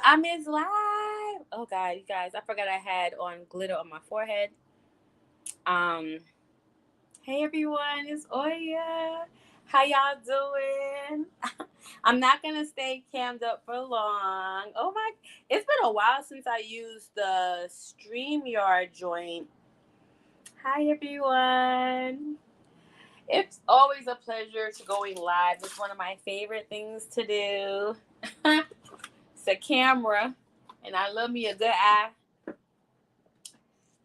I miss live. Oh God, you guys, I forgot I had on glitter on my forehead. Um, hey everyone, it's Oya. How y'all doing? I'm not gonna stay cammed up for long. Oh my, it's been a while since I used the StreamYard joint. Hi everyone. It's always a pleasure to going live. It's one of my favorite things to do. It's a camera, and I love me a good eye.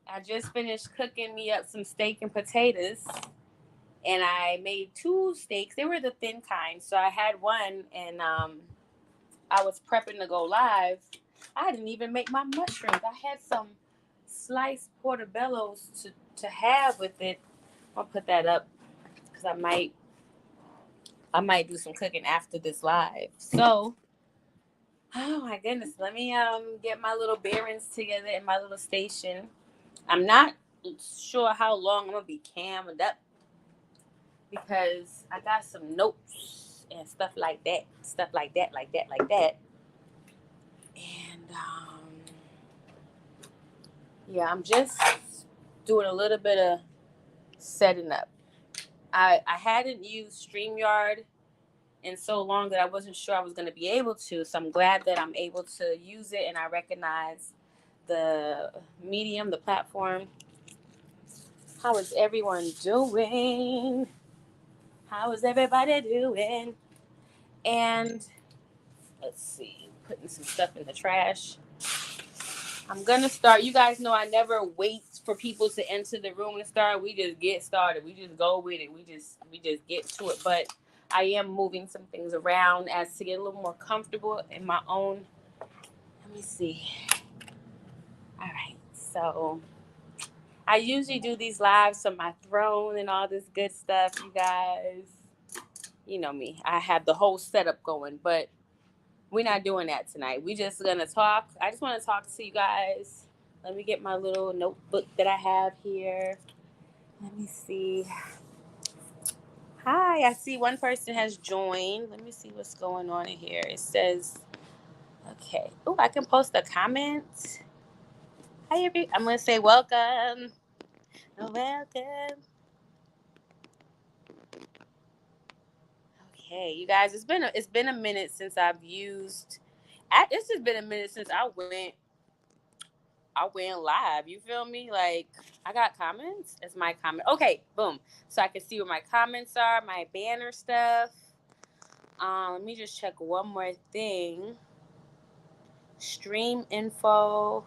I just finished cooking me up some steak and potatoes, and I made two steaks. They were the thin kind, so I had one, and I was prepping to go live. I didn't even make my mushrooms. I had some sliced portobellos to have with it. I'll put that up because I might do some cooking after this live. So, oh my goodness, let me get my little bearings together in my little station. I'm not sure how long I'm gonna be cammed up because I got some notes and stuff like that, like that. And yeah, I'm just doing a little bit of setting up. I hadn't used StreamYard in so long that I wasn't sure I was going to be able to. So I'm glad that I'm able to use it and I recognize the medium, the platform. How is everyone doing? How is everybody doing? And let's see, putting some stuff in the trash. I'm gonna start. You guys know I never wait for people to enter the room and start. We just get started. We just go with it. We just get to it. But I am moving some things around as to get a little more comfortable in my own. Let me see. All right. So I usually do these lives on my throne and all this good stuff. You guys, you know me. I have the whole setup going, but we're not doing that tonight. We just gonna talk. I just want to talk to you guys. Let me get my little notebook that I have here. Let me see. Hi, I see one person has joined. Let me see what's going on in here. It says, okay. Oh, I can post a comment. Hi, everybody. I'm gonna say welcome. Welcome. Okay, you guys. It's been a minute since I've used. It's just been a minute since I went live. You feel me? Like, I got comments. It's my comment. Okay, boom. So I can see where my comments are, my banner stuff. Let me just check one more thing. Stream info.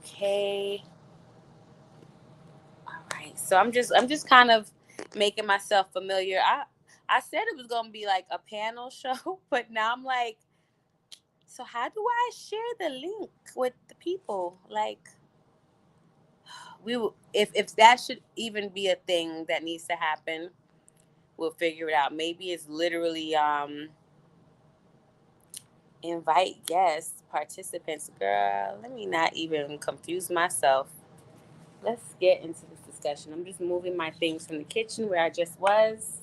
Okay. All right. So I'm just kind of making myself familiar. I said it was gonna be like a panel show, but now I'm like, so how do I share the link with the people? Like, if that should even be a thing that needs to happen, we'll figure it out. Maybe it's literally invite guests, participants. Girl, let me not even confuse myself. Let's get into this discussion. I'm just moving my things from the kitchen where I just was.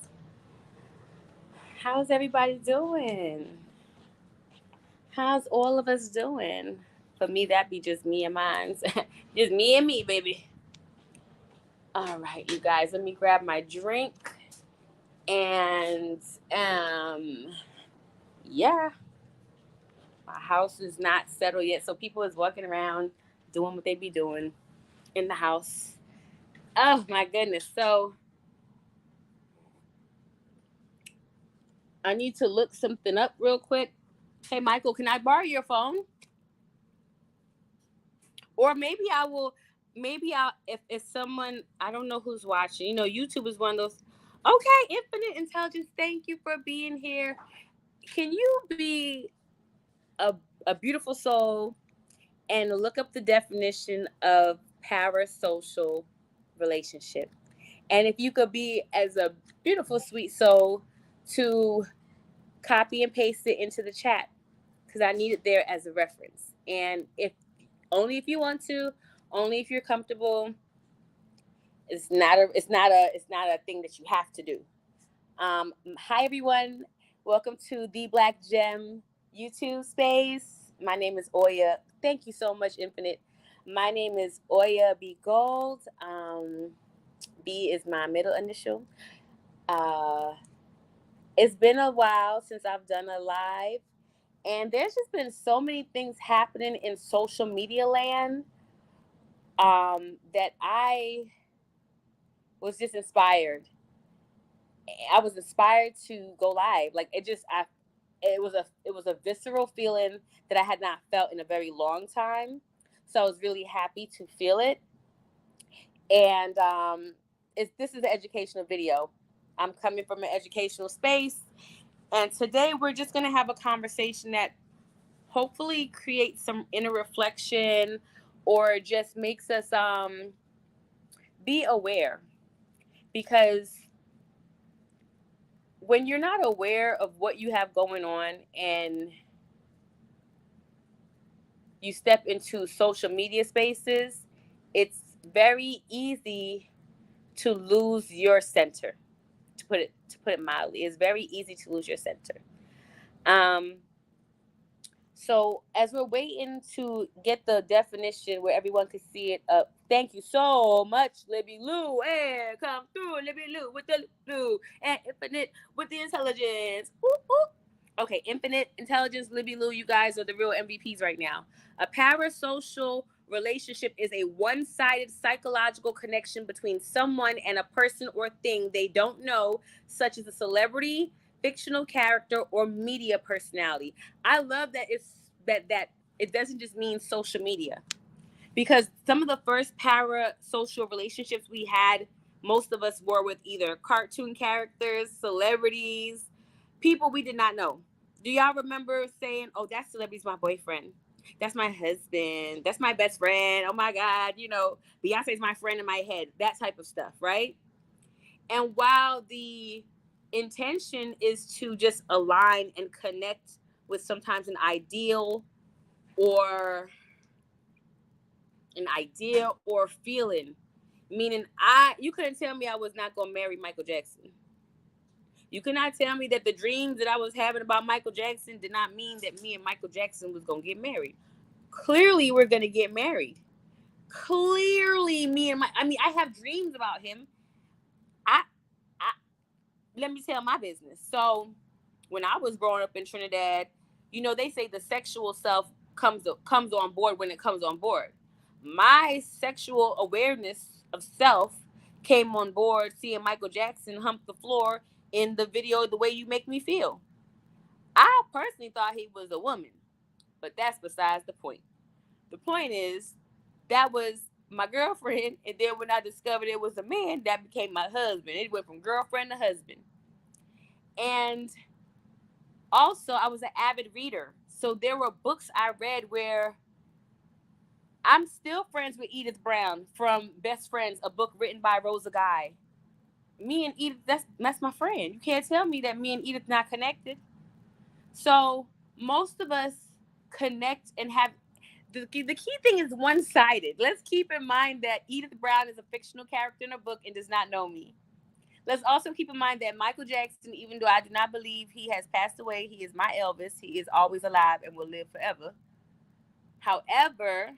How's everybody doing? How's all of us doing? For me, that'd be just me and mine. Just me and me, baby. All right, you guys, let me grab my drink. And yeah, my house is not settled yet. So people is walking around doing what they be doing in the house. Oh my goodness. So I need to look something up real quick. Hey Michael, can I borrow your phone? Or maybe I'll if someone, I don't know who's watching. YouTube is one of those. Okay, Infinite Intelligence, thank you for being here. Can you be a, a beautiful soul and look up the definition of parasocial relationship? And if you could be as a beautiful sweet soul to copy and paste it into the chat, because I need it there as a reference. And if only if you want to, only if you're comfortable. It's not a thing that you have to do. Hi everyone, welcome to the Black Gem YouTube space. My name is Oya. Thank you so much, Infinite. My name is Oya B. Gold. B is my middle initial. Uh, it's been a while since I've done a live, and there's just been so many things happening in social media land that I was just inspired. I was inspired to go live. Like it was a visceral feeling that I had not felt in a very long time. So I was really happy to feel it. And this is an educational video. I'm coming from an educational space, and today we're just going to have a conversation that hopefully creates some inner reflection, or just makes us be aware. Because when you're not aware of what you have going on and you step into social media spaces, it's very easy to lose your center. To put it mildly, it's very easy to lose your center. Um, So as we're waiting to get the definition where everyone can see it up, thank you so much, Libby Lou. Hey, come through, Libby Lou with the Lou and Infinite with the intelligence. Ooh, ooh. Okay, Infinite Intelligence, Libby Lou, you guys are the real MVPs right now. A parasocial relationship is a one-sided psychological connection between someone and a person or thing they don't know, such as a celebrity, fictional character, or media personality. I love that that it doesn't just mean social media, because some of the first parasocial relationships we had, most of us were with either cartoon characters, celebrities, people we did not know. Do y'all remember saying, "Oh, that celebrity's my boyfriend. That's my husband. That's my best friend. Oh my God, Beyonce's my friend in my head." That type of stuff, right? And while the intention is to just align and connect with sometimes or an idea or feeling, meaning you couldn't tell me I was not going to marry Michael Jackson. You could not tell me that the dreams that I was having about Michael Jackson did not mean that me and Michael Jackson was going to get married. Clearly, we're going to get married. Clearly, I have dreams about him. I, I, Let me tell my business. So, when I was growing up in Trinidad, they say the sexual self comes on board when it comes on board. My sexual awareness of self came on board seeing Michael Jackson hump the floor in the video "The Way You Make Me Feel." I personally thought he was a woman, but that's besides the point. The point is, that was my girlfriend, and then when I discovered it was a man, that became my husband. It went from girlfriend to husband. And also, I was an avid reader. So there were books I read where I'm still friends with Edith Brown from Best Friends, a book written by Rosa Guy. Me and Edith, that's my friend. You can't tell me that me and Edith not connected. So most of us connect and have the key thing is one-sided. Let's keep in mind that Edith Brown is a fictional character in a book and does not know me. Let's also keep in mind that Michael Jackson, even though I do not believe he has passed away, he is my Elvis. He is always alive and will live forever. However,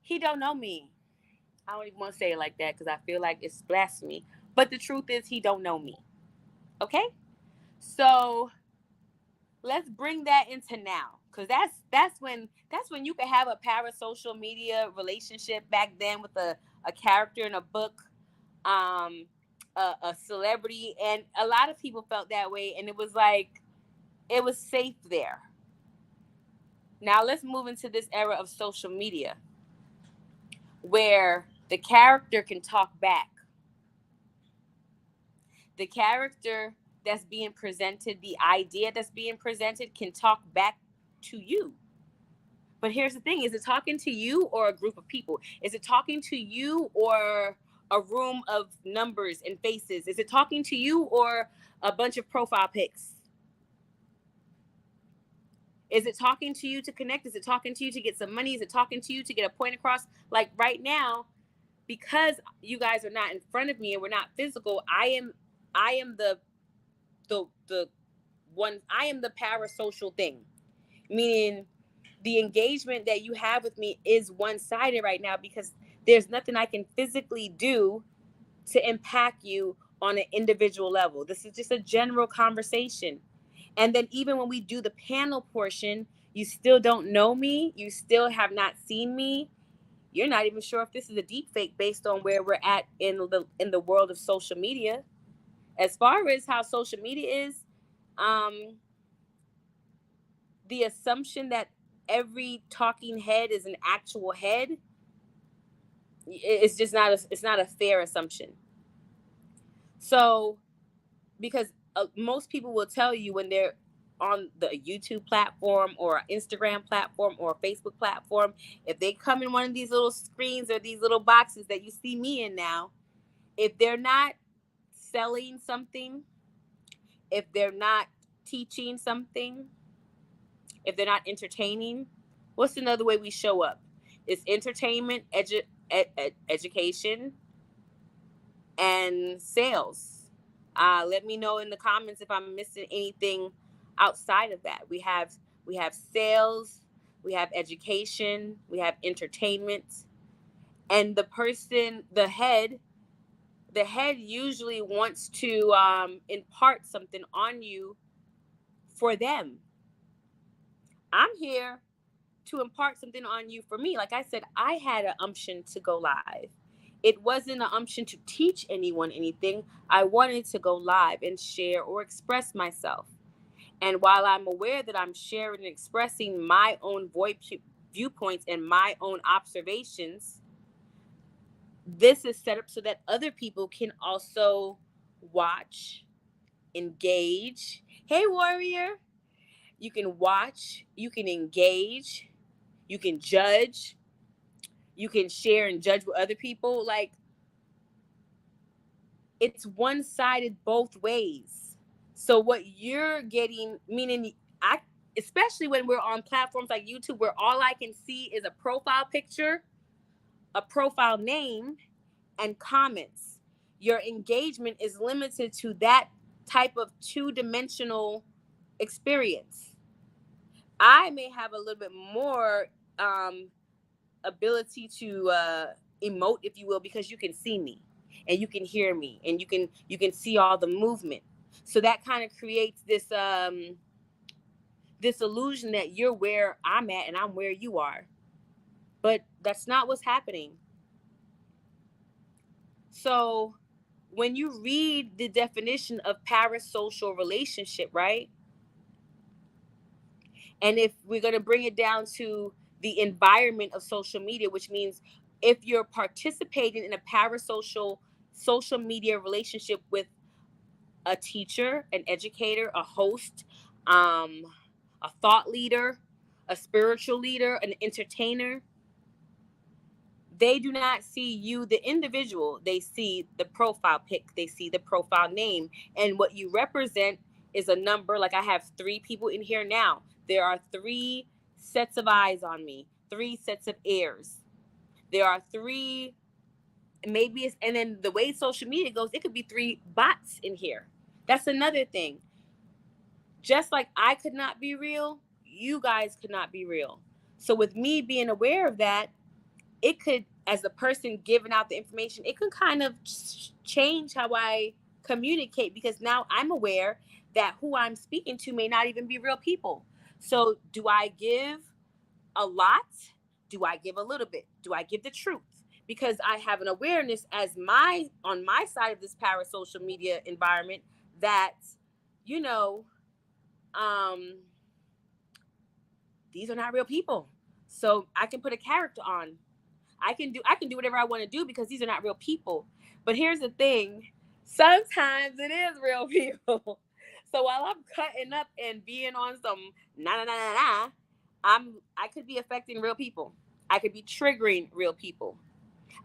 he don't know me. I don't even want to say it like that because I feel like it's blasphemy. But the truth is, he don't know me. Okay? So let's bring that into now, because that's when you could have a parasocial media relationship back then with a character in a book, um, a celebrity, and a lot of people felt that way, and it was like it was safe there. Now let's move into this era of social media, where the character can talk back. The character that's being presented, the idea that's being presented, can talk back to you. But here's the thing, is it talking to you or a group of people? Is it talking to you or a room of numbers and faces? Is it talking to you or a bunch of profile pics? Is it talking to you to connect? Is it talking to you to get some money? Is it talking to you to get a point across? Like right now, because you guys are not in front of me and we're not physical, I am the one, I am the parasocial thing. meaning the engagement that you have with me is one-sided right now because there's nothing I can physically do to impact you on an individual level. This is just a general conversation. And then even when we do the panel portion, you still don't know me, you still have not seen me. You're not even sure if this is a deep fake based on where we're at in the world of social media. As far as how social media is, um, the assumption that every talking head is an actual head, it's just not it's not a fair assumption. So because most people will tell you when they're on the YouTube platform or Instagram platform or Facebook platform, if they come in one of these little screens or these little boxes that you see me in now, if they're not selling something, if they're not teaching something, if they're not entertaining, what's another way we show up? It's entertainment, education, and sales. Let me know in the comments if I'm missing anything outside of that. We have sales, we have education, we have entertainment, and the head usually wants to impart something on you for them. I'm here to impart something on you for me. Like I said, I had an umption to go live. It wasn't an umption to teach anyone anything. I wanted to go live and share or express myself. And while I'm aware that I'm sharing and expressing my own viewpoints and my own observations, this is set up so that other people can also watch, engage. Hey, warrior. You can watch, you can engage, you can judge, you can share and judge with other people. Like, it's one-sided both ways. So what you're getting, meaning I, especially when we're on platforms like YouTube where all I can see is a profile picture, a profile name, and comments. Your engagement is limited to that type of two-dimensional experience. I may have a little bit more ability to emote, if you will, because you can see me and you can hear me and you can see all the movement. So that kind of creates this illusion that you're where I'm at and I'm where you are. But that's not what's happening. So when you read the definition of parasocial relationship, right? And if we're going to bring it down to the environment of social media, which means if you're participating in a parasocial social media relationship with a teacher, an educator, a host, a thought leader, a spiritual leader, an entertainer, they do not see you, the individual. They see the profile pic, they see the profile name, and what you represent is a number. Like I have 3 people in here now. There are 3 sets of eyes on me, 3 sets of ears. There are 3, maybe it's, and then the way social media goes, it could be 3 bots in here. That's another thing. Just like I could not be real, you guys could not be real. So with me being aware of that, it could, as the person giving out the information, it could kind of change how I communicate, because now I'm aware that who I'm speaking to may not even be real people. So do I give a lot? Do I give a little bit? Do I give the truth? Because I have an awareness as on my side of this parasocial media environment that, you know, these are not real people. So I can put a character on. I can do whatever I want to do because these are not real people. But here's the thing. Sometimes it is real people. So while I'm cutting up and being on some I could be affecting real people. I could be triggering real people.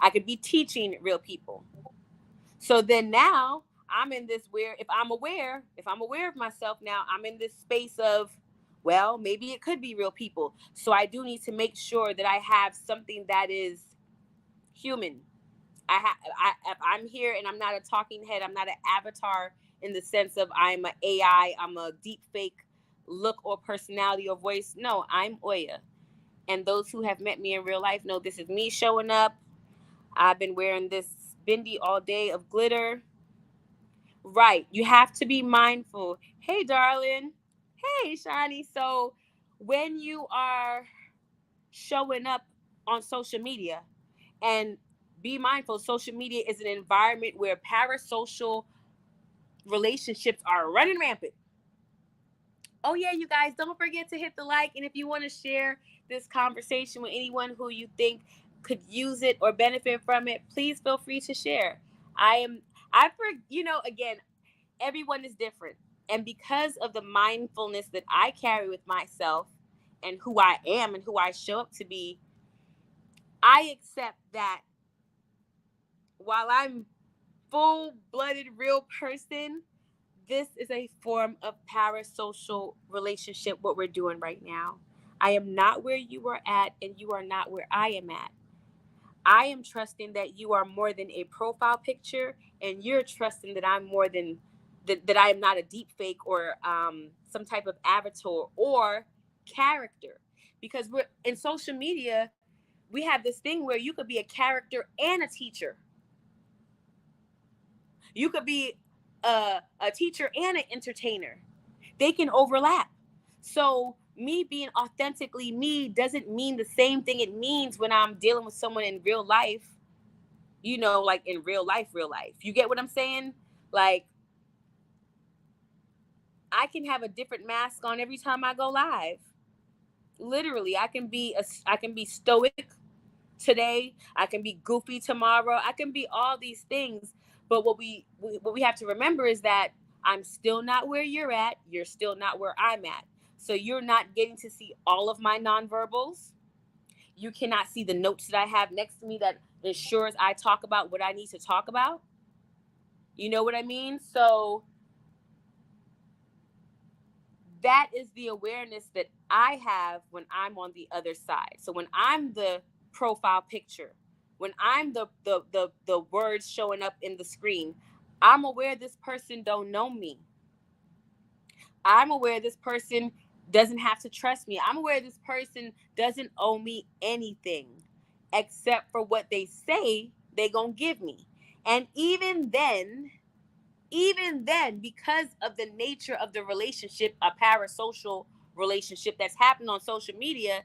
I could be teaching real people. So then now I'm in this where if I'm aware of myself now, I'm in this space of, well, maybe it could be real people. So I do need to make sure that I have something that is human. If I'm here and I'm not a talking head, I'm not an avatar in the sense of I'm an AI, I'm a deep fake look or personality or voice. No, I'm Oya. And those who have met me in real life know this is me showing up. I've been wearing this bindi all day of glitter. Right. You have to be mindful. Hey, darling. Hey, Shani. So when you are showing up on social media, and be mindful, social media is an environment where parasocial relationships are running rampant. Oh yeah, you guys, don't forget to hit the like, and if you want to share this conversation with anyone who you think could use it or benefit from it, please feel free to share. I am I for again, everyone is different. And because of the mindfulness that I carry with myself and who I am and who I show up to be, I accept that while I'm full-blooded real person, this is a form of parasocial relationship, what we're doing right now. I am not where you are at, and you are not where I am at. I am trusting that you are more than a profile picture, and you're trusting that I'm more than that I am not a deep fake or some type of avatar or character. Because we're in social media, we have this thing where you could be a character and a teacher. You could be a teacher and an entertainer. They can overlap. So me being authentically me doesn't mean the same thing it means when I'm dealing with someone in real life, like in real life, real life. You get what I'm saying? Like, I can have a different mask on every time I go live. Literally, I can be stoic today, I can be goofy tomorrow, I can be all these things. But what we have to remember is that I'm still not where you're at, you're still not where I'm at. So you're not getting to see all of my nonverbals. You cannot see the notes that I have next to me that ensures I talk about what I need to talk about. You know what I mean? So that is the awareness that I have when I'm on the other side. So when I'm the profile picture, when I'm the words showing up in the screen, I'm aware this person don't know me. I'm aware this person doesn't have to trust me. I'm aware this person doesn't owe me anything except for what they say they gonna give me. And even then, because of the nature of the relationship, a parasocial relationship that's happened on social media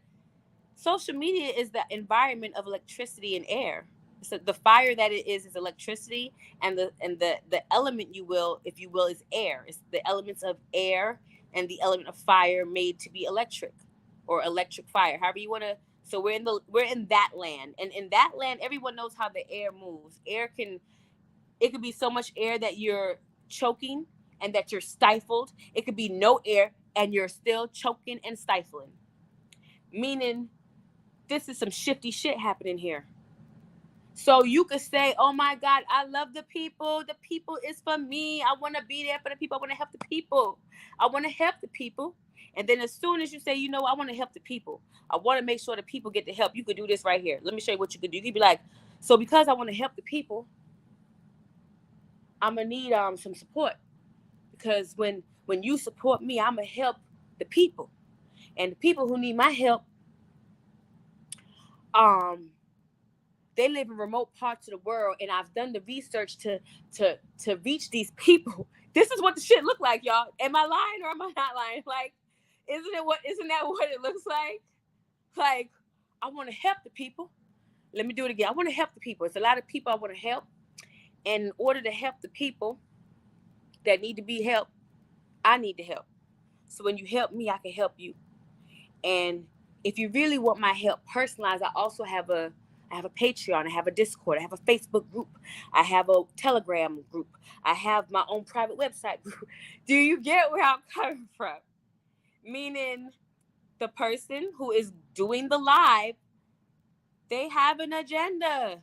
is the environment of electricity and air. So the fire that it is electricity, and the element, you will, if you will, is air. It's the elements of air and the element of fire made to be electric, or electric fire, however you want to. So we're in that land, and in that land, everyone knows how the air moves. It could be so much air that you're choking and that you're stifled. It could be no air and you're still choking and stifling. Meaning, this is some shifty shit happening here. So you could say, oh my God, I love the people. The people is for me. I want to be there for the people. I want to help the people. I want to help the people. And then as soon as you say, I want to help the people, I want to make sure the people get the help. You could do this right here. Let me show you what you could do. You could be like, so because I want to help the people, I'm gonna need some support, because when you support me, I'm gonna help the people, and the people who need my help, um, they live in remote parts of the world, and I've done the research to reach these people. This is what the shit look like, y'all. Am I lying or am I not lying? Like, isn't that what it looks like? Like, I want to help the people. Let me do it again. I want to help the people. It's a lot of people I want to help, and in order to help the people that need to be helped, I need to help. So when you help me, I can help you. And if you really want my help personalized, I have a Patreon, I have a Discord, I have a Facebook group, I have a Telegram group, I have my own private website group. Do you get where I'm coming from? Meaning, the person who is doing the live, they have an agenda.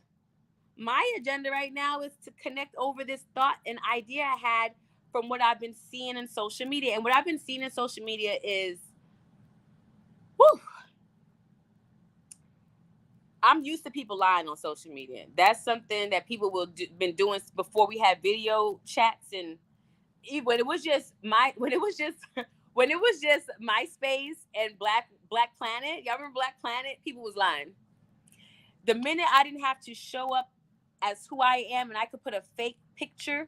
My agenda right now is to connect over this thought and idea I had from what I've been seeing in social media. And what I've been seeing in social media is, whew, I'm used to people lying on social media. That's something that people been doing before we had video chats, and when it was just When it was just MySpace and Black Planet, y'all remember Black Planet? People was lying. The minute I didn't have to show up as who I am and I could put a fake picture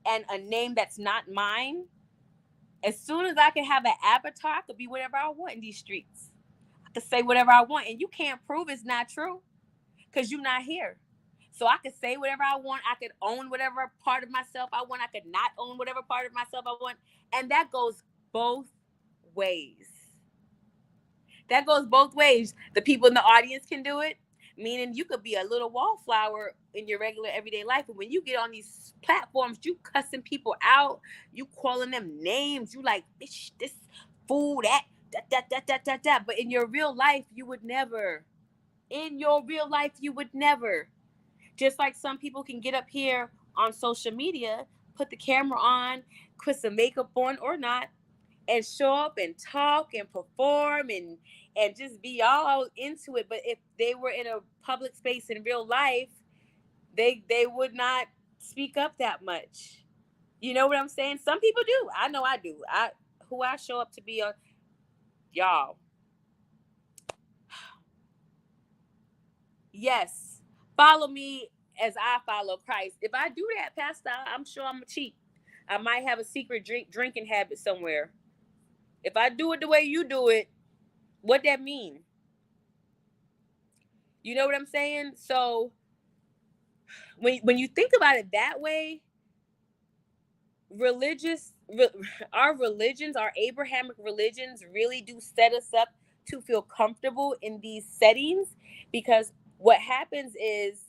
and a name that's not mine, as soon as I could have an avatar, I could be whatever I want in these streets. I could say whatever I want, and you can't prove it's not true because you're not here. So I could say whatever I want. I could own whatever part of myself I want. I could not own whatever part of myself I want. And that goes both ways. That goes both ways. The people in the audience can do it, meaning you could be a little wallflower in your regular everyday life. But when you get on these platforms, you cussing people out, you calling them names, you like, bitch, this fool, that. But in your real life, you would never. In your real life, you would never. Just like some people can get up here on social media, put the camera on, put some makeup on or not, and show up and talk and perform and just be all into it. But if they were in a public space in real life, they would not speak up that much. You know what I'm saying? Some people do. I know I do. Who I show up to be on, y'all. Yes. Follow me as I follow Christ. If I do that, Pastor, I'm sure I'm a cheat. I might have a secret drinking habit somewhere. If I do it the way you do it, what that mean? You know what I'm saying? So when you think about it that way, our religions, our Abrahamic religions, really do set us up to feel comfortable in these settings, because what happens is,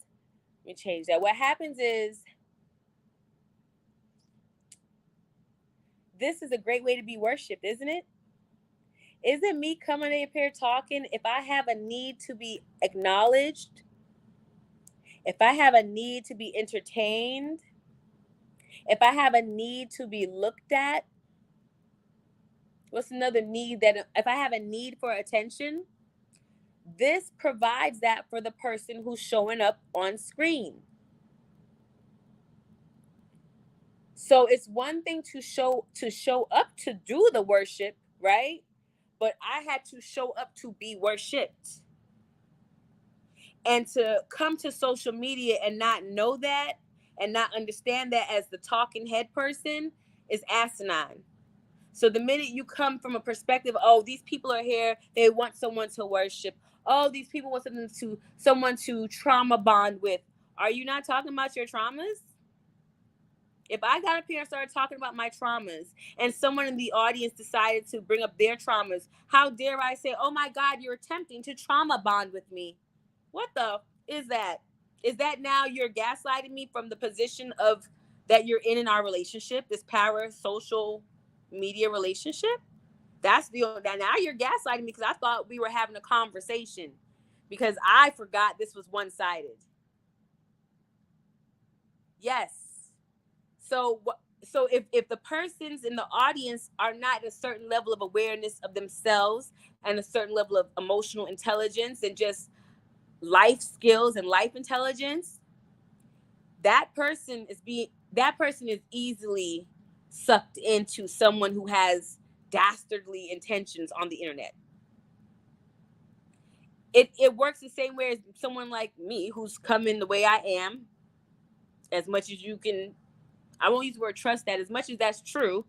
let me change that. What happens is, this is a great way to be worshipped, isn't it? Isn't me coming up here talking, if I have a need to be acknowledged, if I have a need to be entertained, if I have a need to be looked at, what's another need that, if I have a need for attention, this provides that for the person who's showing up on screen. So it's one thing to show up to do the worship, right? But I had to show up to be worshipped. And to come to social media and not know that and not understand that as the talking head person is asinine. So the minute you come from a perspective, oh, these people are here, they want someone to worship. Oh, these people want someone to trauma bond with. Are you not talking about your traumas? If I got up here and started talking about my traumas and someone in the audience decided to bring up their traumas, how dare I say, oh my God, you're attempting to trauma bond with me? What the is that? Is that now you're gaslighting me from the position of that you're in our relationship, this parasocial media relationship? That's the now you're gaslighting me because I thought we were having a conversation, because I forgot this was one-sided. Yes. So if the persons in the audience are not at a certain level of awareness of themselves and a certain level of emotional intelligence and just life skills and life intelligence, that person is easily sucked into someone who has dastardly intentions on the internet. It works the same way as someone like me who's come in the way I am. As much as you can, I won't use the word trust that, as much as that's true.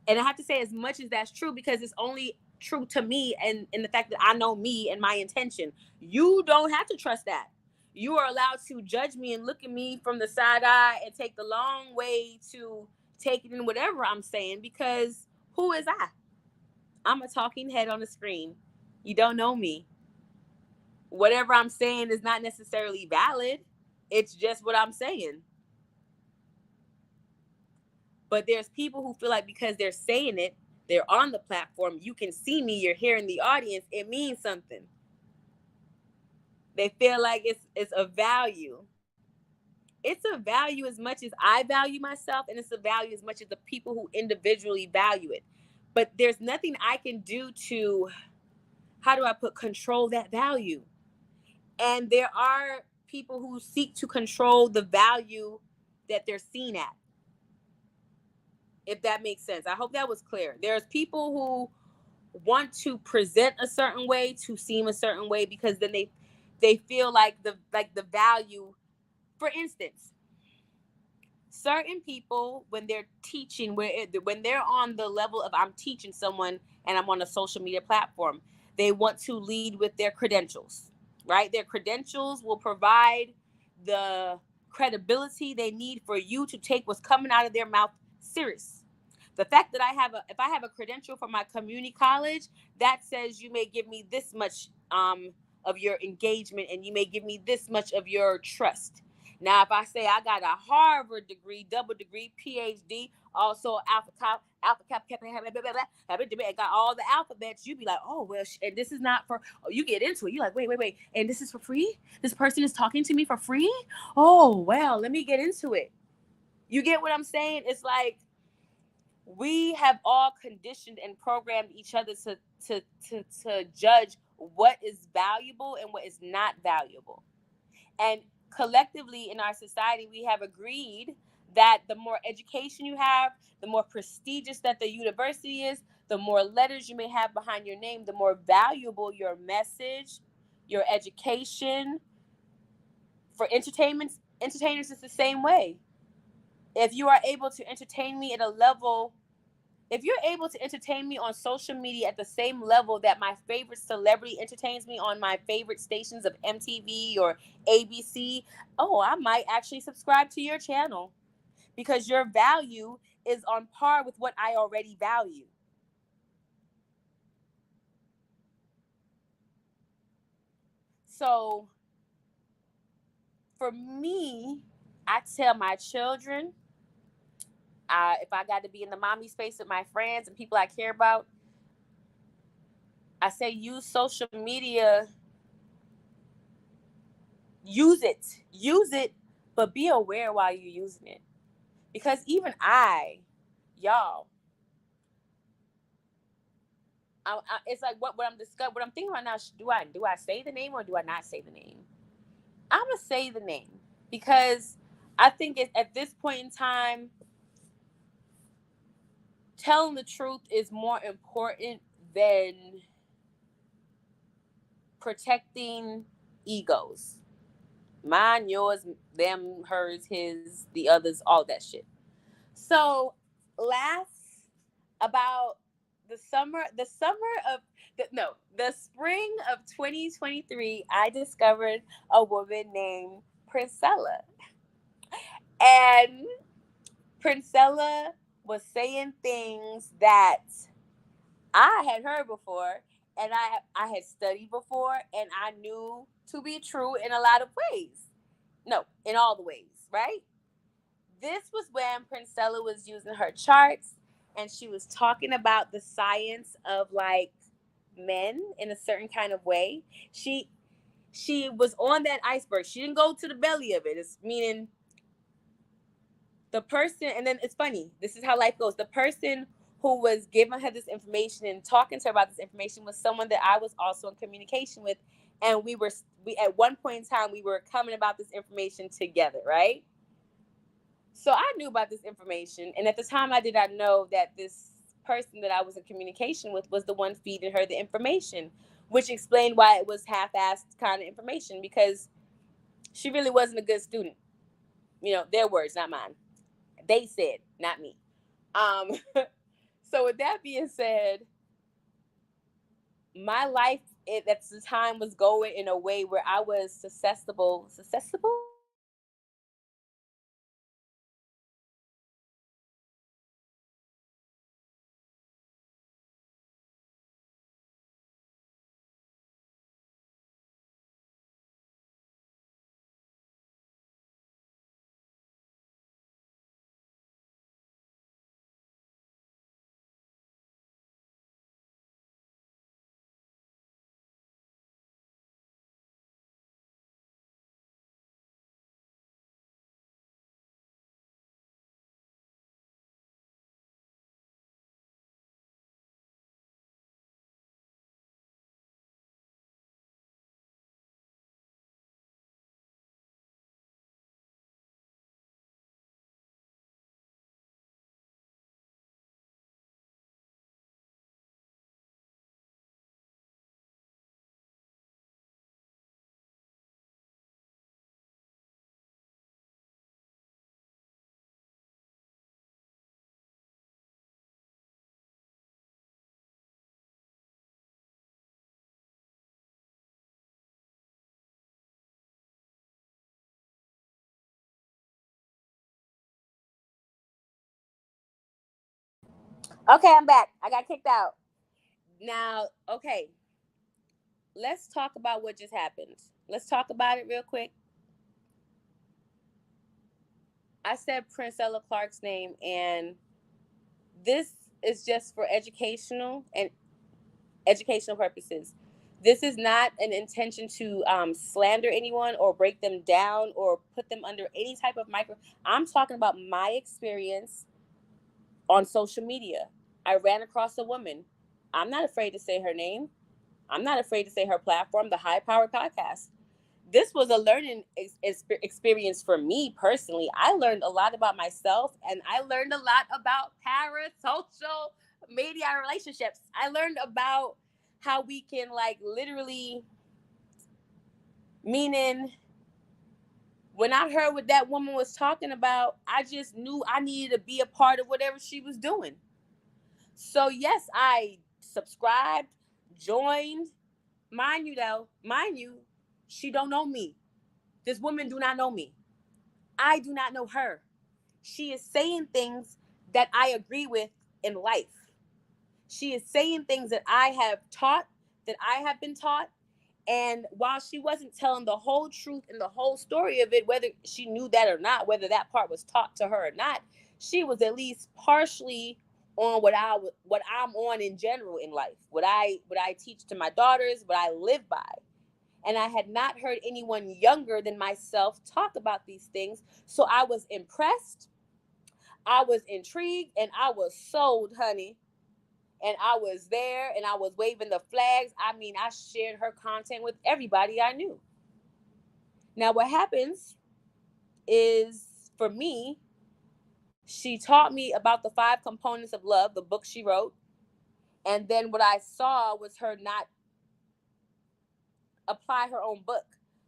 And I have to say as much as that's true because it's only true to me and in the fact that I know me and my intention. You don't have to trust that. You are allowed to judge me and look at me from the side eye and take the long way to take it in whatever I'm saying, because who is I? I'm a talking head on the screen. You don't know me. Whatever I'm saying is not necessarily valid. It's just what I'm saying. But there's people who feel like because they're saying it, they're on the platform, you can see me, you're here in the audience, it means something. They feel like it's a value. It's a value as much as I value myself, and it's a value as much as the people who individually value it. But there's nothing I can do to, how do I put, control that value? And there are people who seek to control the value that they're seen at. if that makes sense. I hope that was clear. There's people who want to present a certain way, to seem a certain way, because then they feel like the value. For instance, certain people, when they're teaching, when they're on the level of I'm teaching someone and I'm on a social media platform, they want to lead with their credentials, right? Their credentials will provide the credibility they need for you to take what's coming out of their mouth serious. The fact that if I have a credential from my community college that says you may give me this much of your engagement and you may give me this much of your trust. Now, if I say I got a Harvard degree, double degree, PhD, also Alpha Cap, and got all the alphabets, you be like, oh well, and this is not for. Oh, you get into it. You like, wait, and this is for free. This person is talking to me for free. Oh well, let me get into it. You get what I'm saying? It's like we have all conditioned and programmed each other to judge what is valuable and what is not valuable. And collectively in our society, we have agreed that the more education you have, the more prestigious that the university is, the more letters you may have behind your name, the more valuable your message, your education. For entertainers, it's the same way. If you are able to entertain me at a level, if you're able to entertain me on social media at the same level that my favorite celebrity entertains me on my favorite stations of MTV or ABC, oh, I might actually subscribe to your channel because your value is on par with what I already value. So for me, I tell my children, if I got to be in the mommy space with my friends and people I care about, I say use it, but be aware while you're using it. Because even y'all, it's like what I'm thinking right now. Do I say the name or do I not say the name? I'm gonna say the name because I think at this point in time, telling the truth is more important than protecting egos. Mine, yours, them, hers, his, the others, all that shit. So last about the spring of 2023, I discovered a woman named Princella. And Princella was saying things that I had heard before and I had studied before and I knew to be true in a lot of ways. No, in all the ways, right? This was when Princella was using her charts and she was talking about the science of like men in a certain kind of way. She was on that iceberg. She didn't go to the belly of it. It's meaning the person, and then it's funny. This is how life goes. The person who was giving her this information and talking to her about this information was someone that I was also in communication with, and we at one point in time we were coming about this information together, right? So I knew about this information, and at the time I did not know that this person that I was in communication with was the one feeding her the information, which explained why it was half-assed kind of information because she really wasn't a good student. Their words, not mine. They said, not me. Um, so with that being said, my life at the time was going in a way where I was susceptible. Okay, I'm back. I got kicked out. Now, okay, let's talk about what just happened. Let's talk about it real quick. I said Prince Ella Clark's name, and this is just for educational purposes. This is not an intention to slander anyone or break them down or put them under any type of micro. I'm talking about my experience on social media. I ran across a woman. I'm not afraid to say her name. I'm not afraid to say her platform, the High Power Podcast. This was a learning experience for me personally. I learned a lot about myself, and I learned a lot about parasocial media relationships. I learned about how we can, like, literally, meaning, when I heard what that woman was talking about, I just knew I needed to be a part of whatever she was doing. So yes, I subscribed, joined. Mind you, she don't know me. This woman do not know me. I do not know her. She is saying things that I agree with in life. She is saying things that I have taught, that I have been taught. And while she wasn't telling the whole truth and the whole story of it, whether she knew that or not, whether that part was taught to her or not, she was at least partially on what I'm on in general in life. What I teach to my daughters, what I live by. And I had not heard anyone younger than myself talk about these things. So I was impressed, I was intrigued, and I was sold, honey. And I was there and I was waving the flags. I mean, I shared her content with everybody I knew. Now, what happens is, for me, she taught me about the 5 components of love, the book she wrote. And then what I saw was her not apply her own book,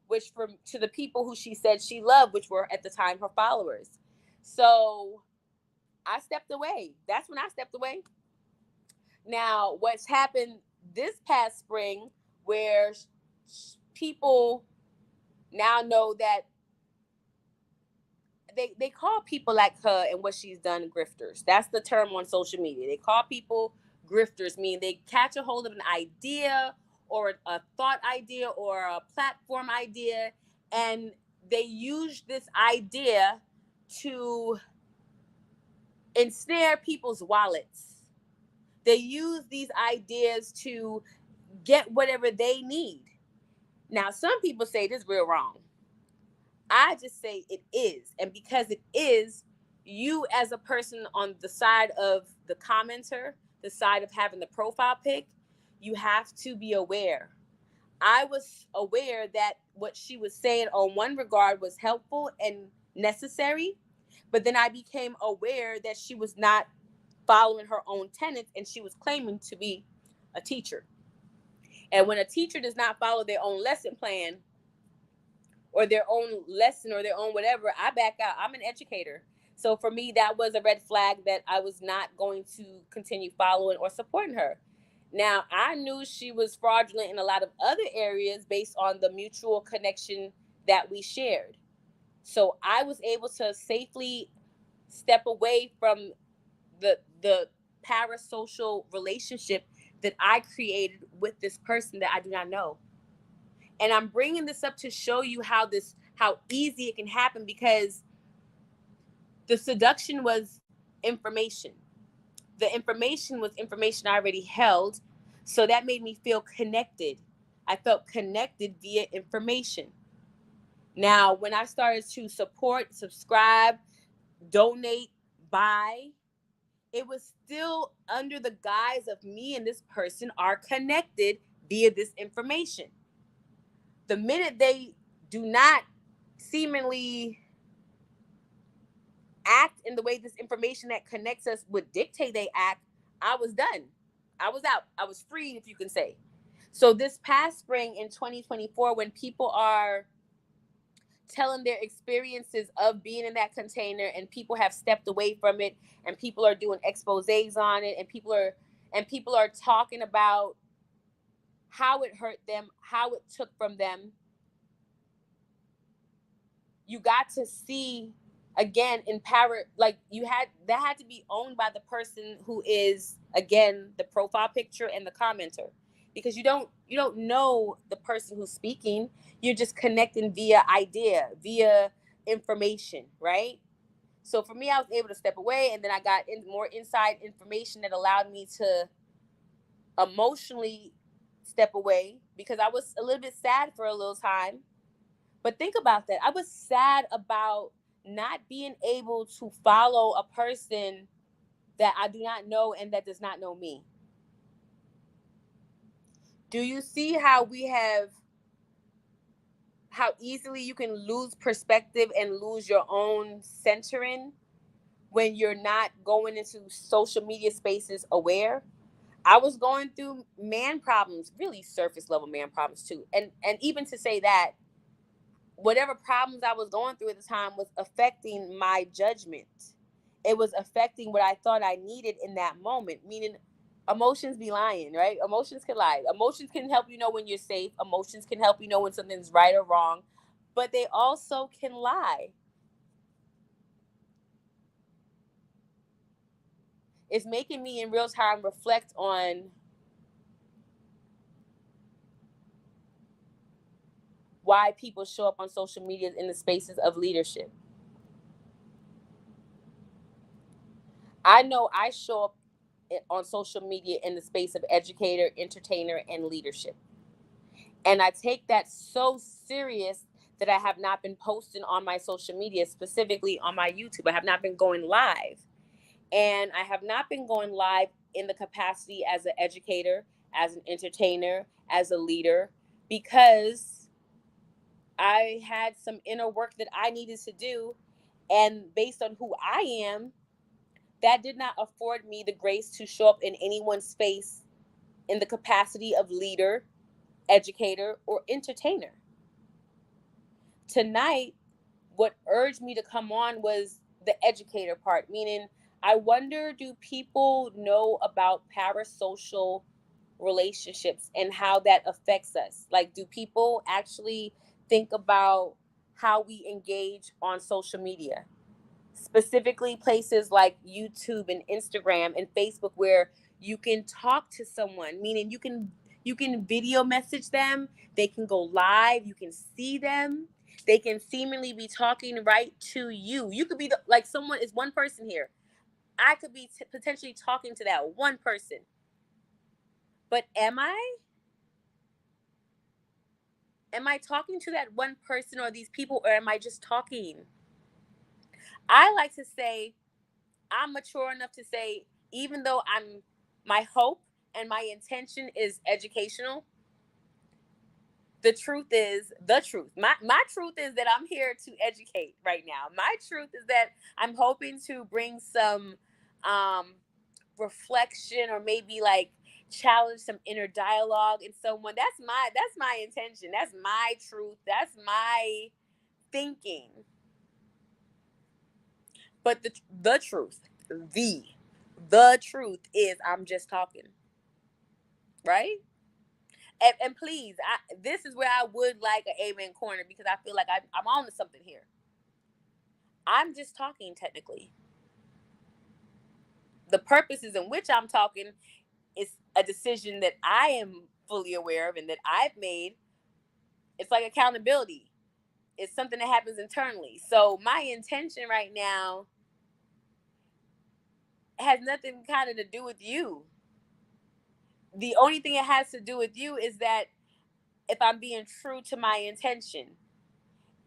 which, for to the people who she said she loved, which were at the time her followers. So I stepped away. That's when I stepped away. Now, what's happened this past spring, where people now know that they call people like her and what she's done grifters. That's the term on social media. They call people grifters, meaning they catch a hold of an idea or a thought idea or a platform idea, and they use this idea to ensnare people's wallets. They use these ideas to get whatever they need. Now, some people say this is real wrong. I just say it is. And because it is, you as a person on the side of the commenter, the side of having the profile pic, you have to be aware. I was aware that what she was saying on one regard was helpful and necessary, but then I became aware that she was not following her own tenets and she was claiming to be a teacher. And when a teacher does not follow their own lesson plan or their own lesson or their own whatever, I back out. I'm an educator. So for me, that was a red flag that I was not going to continue following or supporting her. Now, I knew she was fraudulent in a lot of other areas based on the mutual connection that we shared. So I was able to safely step away from the parasocial relationship that I created with this person that I do not know. And I'm bringing this up to show you how easy it can happen, because the seduction was information. The information was information I already held, so that made me feel connected. I felt connected via information. Now, when I started to support, subscribe, donate, buy, it was still under the guise of me and this person are connected via this information. The minute they do not seemingly act in the way this information that connects us would dictate they act, I was done. I was out. I was freed, if you can say. So this past spring in 2024, when people are telling their experiences of being in that container and people have stepped away from it and people are doing exposés on it and people are talking about how it hurt them, how it took from them, you got to see again, empowered, like that had to be owned by the person who is, again, the profile picture and the commenter, because you don't know the person who's speaking. You're just connecting via idea, via information, right? So for me, I was able to step away, and then I got more inside information that allowed me to emotionally step away, because I was a little bit sad for a little time. But think about that. I was sad about not being able to follow a person that I do not know and that does not know me. Do you see how easily you can lose perspective and lose your own centering when you're not going into social media spaces aware? I was going through man problems, really surface level man problems too. And even to say that, whatever problems I was going through at the time was affecting my judgment. It was affecting what I thought I needed in that moment, meaning emotions be lying, right? Emotions can lie. Emotions can help you know when you're safe. Emotions can help you know when something's right or wrong, but they also can lie. It's making me in real time reflect on why people show up on social media in the spaces of leadership. I know I show up on social media in the space of educator, entertainer, and leadership. And I take that so serious that I have not been posting on my social media, specifically on my YouTube. I have not been going live. And I have not been going live in the capacity as an educator, as an entertainer, as a leader, because I had some inner work that I needed to do. And based on who I am, that did not afford me the grace to show up in anyone's face in the capacity of leader, educator, or entertainer. Tonight, what urged me to come on was the educator part, meaning I wonder, do people know about parasocial relationships and how that affects us? Like, do people actually think about how we engage on social media? Specifically places like YouTube and Instagram and Facebook, where you can talk to someone, meaning you can video message them, they can go live, you can see them, they can seemingly be talking right to you. You could be like, someone is one person here. I could be potentially talking to that one person. But am I talking to that one person or these people, or am I just talking? I like to say, I'm mature enough to say, even though my hope and my intention is educational, the truth is the truth. My truth is that I'm here to educate right now. My truth is that I'm hoping to bring some um reflection, or maybe like challenge some inner dialogue in someone. That's my intention. That's my truth. That's my thinking. But the truth, the the truth is, I'm just talking, right? And please, this is where I would like an amen corner, because I feel like I'm on to something here. I'm just talking technically. The purposes in which I'm talking is a decision that I am fully aware of and that I've made. It's like accountability. It's something that happens internally. So my intention right now has nothing kind of to do with you. The only thing it has to do with you is that if I'm being true to my intention.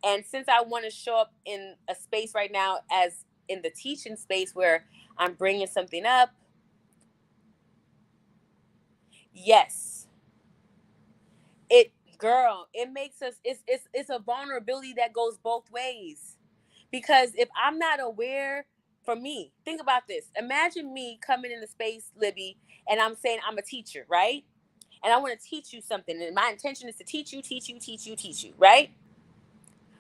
And since I want to show up in a space right now, as in the teaching space, where I'm bringing something up, yes, it, girl, it makes us, it's a vulnerability that goes both ways. Because if I'm not aware, for me, think about this. Imagine me coming into space, Libby, and I'm saying I'm a teacher, right? And I want to teach you something. And my intention is to teach you, teach you, teach you, teach you, right?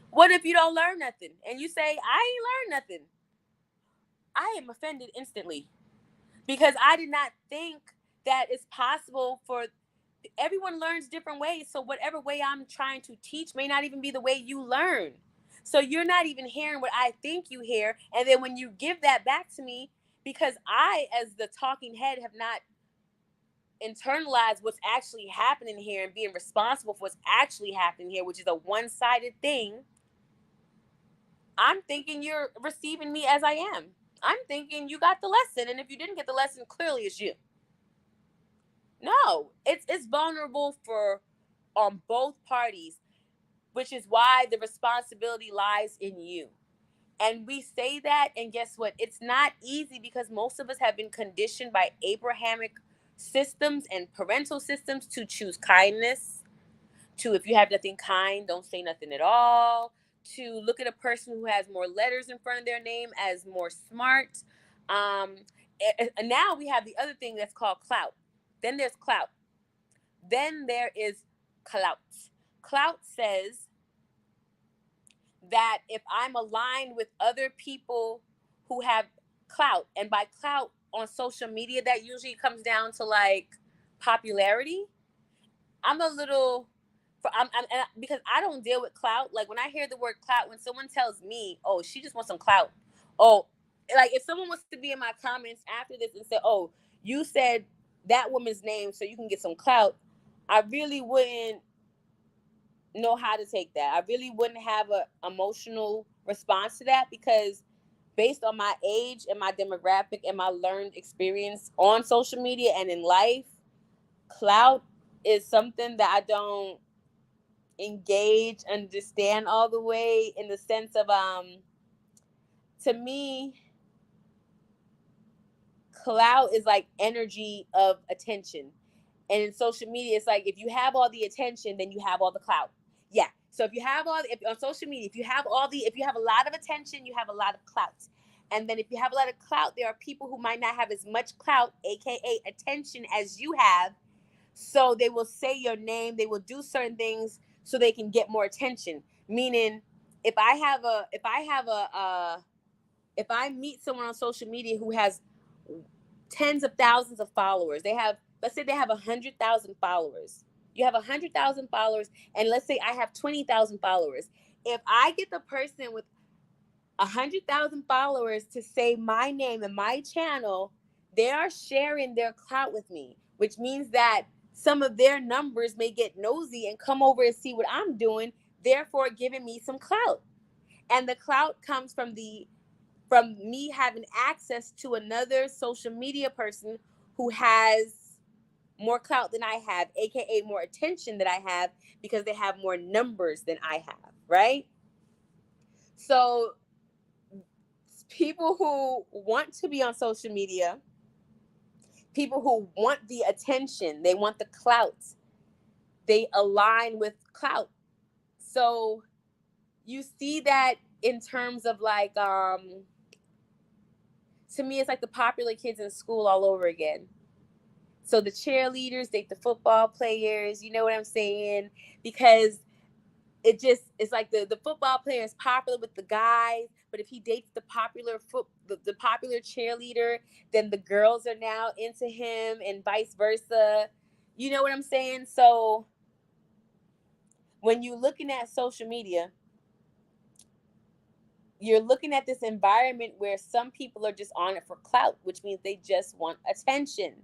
What if you don't learn nothing? And you say, I ain't learned nothing. I am offended instantly, because I did not think that it's possible for everyone learns different ways. So whatever way I'm trying to teach may not even be the way you learn. So you're not even hearing what I think you hear. And then when you give that back to me, because I, as the talking head, have not internalized what's actually happening here and being responsible for what's actually happening here, which is a one-sided thing, I'm thinking you're receiving me as I am. I'm thinking you got the lesson, and if you didn't get the lesson, clearly it's you. No, it's vulnerable for on both parties, which is why the responsibility lies in you. And we say that, and guess what? It's not easy because most of us have been conditioned by Abrahamic systems and parental systems to choose kindness, to if you have nothing kind, don't say nothing at all, to look at a person who has more letters in front of their name as more smart. And now we have the other thing that's called clout. Then there's clout. Then there is clout. Clout says that if I'm aligned with other people who have clout, and by clout on social media, that usually comes down to like popularity. I'm a little, because I don't deal with clout. Like when I hear the word clout, when someone tells me, "Oh, she just wants some clout," oh, like if someone wants to be in my comments after this and say, "Oh, you said that woman's name so you can get some clout," I really wouldn't know how to take that. I really wouldn't have a emotional response to that because based on my age and my demographic and my learned experience on social media and in life, clout is something that I don't engage, understand all the way in the sense of to me, clout is like energy of attention. And in social media, it's like if you have all the attention, then you have all the clout. Yeah. So if you have if on social media, if you have a lot of attention, you have a lot of clout. And then if you have a lot of clout, there are people who might not have as much clout, aka attention, as you have. So they will say your name, they will do certain things so they can get more attention. Meaning, if I meet someone on social media who has tens of thousands of followers, let's say they have 100,000 followers. You have 100,000 followers, and let's say I have 20,000 followers. If I get the person with 100,000 followers to say my name and my channel, they are sharing their clout with me, which means that some of their numbers may get nosy and come over and see what I'm doing, therefore giving me some clout. And the clout comes from me having access to another social media person who has more clout than I have, aka more attention than I have, because they have more numbers than I have, right? So people who want to be on social media, people who want the attention, they want the clout, they align with clout. So you see that in terms of like to me it's like the popular kids in school all over again. So the cheerleaders date the football players, you know what I'm saying? Because it's like the football player is popular with the guys, but if he dates the popular cheerleader, then the girls are now into him and vice versa. You know what I'm saying? So when you're looking at social media, you're looking at this environment where some people are just on it for clout, which means they just want attention.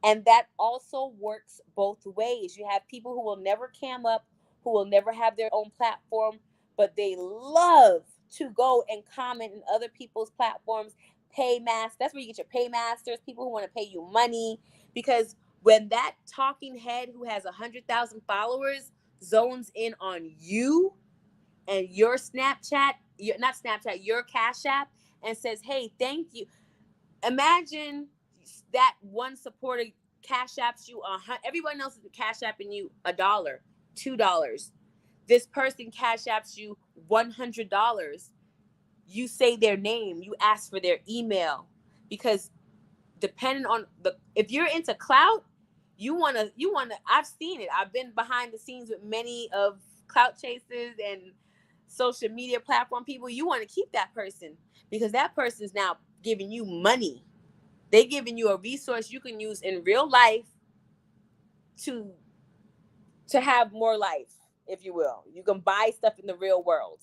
And that also works both ways. You have people who will never cam up, who will never have their own platform, but they love to go and comment in other people's platforms. That's where you get your paymasters, people who want to pay you money. Because when that talking head who has 100,000 followers zones in on you and your your Cash App, and says, "Hey, thank you." Imagine that one supporter Cash Apps you everyone else is Cash Apping you $1, $2. This person Cash Apps you $100. You say their name, you ask for their email, because depending on if you're into clout, you wanna. I've seen it. I've been behind the scenes with many of clout chasers and social media platform people. You want to keep that person because that person is now giving you money. They're giving you a resource you can use in real life to have more life, if you will. You can buy stuff in the real world.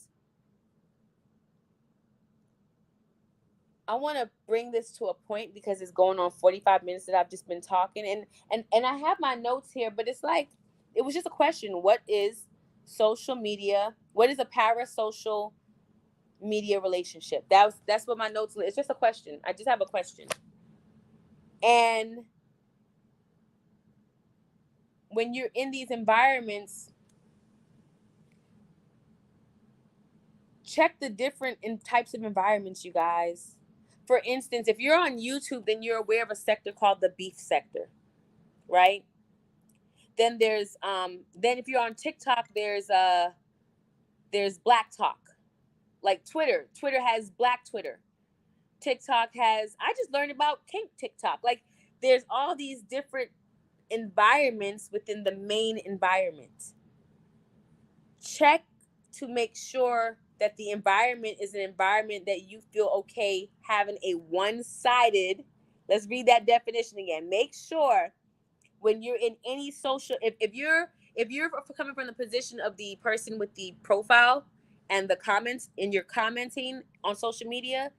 I want to bring this to a point because it's going on 45 minutes that I've just been talking, and I have my notes here, but it's like it was just a question. What is social media? What is a parasocial media relationship? That's what my notes. It's just a question. I just have a question. And when you're in these environments, check the different types of environments, you guys. For instance, if you're on YouTube, then you're aware of a sector called the beef sector, right? Then if you're on TikTok, there's black talk. Like Twitter has black Twitter. TikTok has, I just learned about kink TikTok. Like there's all these different environments within the main environment. Check to make sure that the environment is an environment that you feel okay having a one-sided. Let's read that definition again. Make sure when you're in any social, if you're coming from the position of the person with the profile and the comments in your commenting on social media,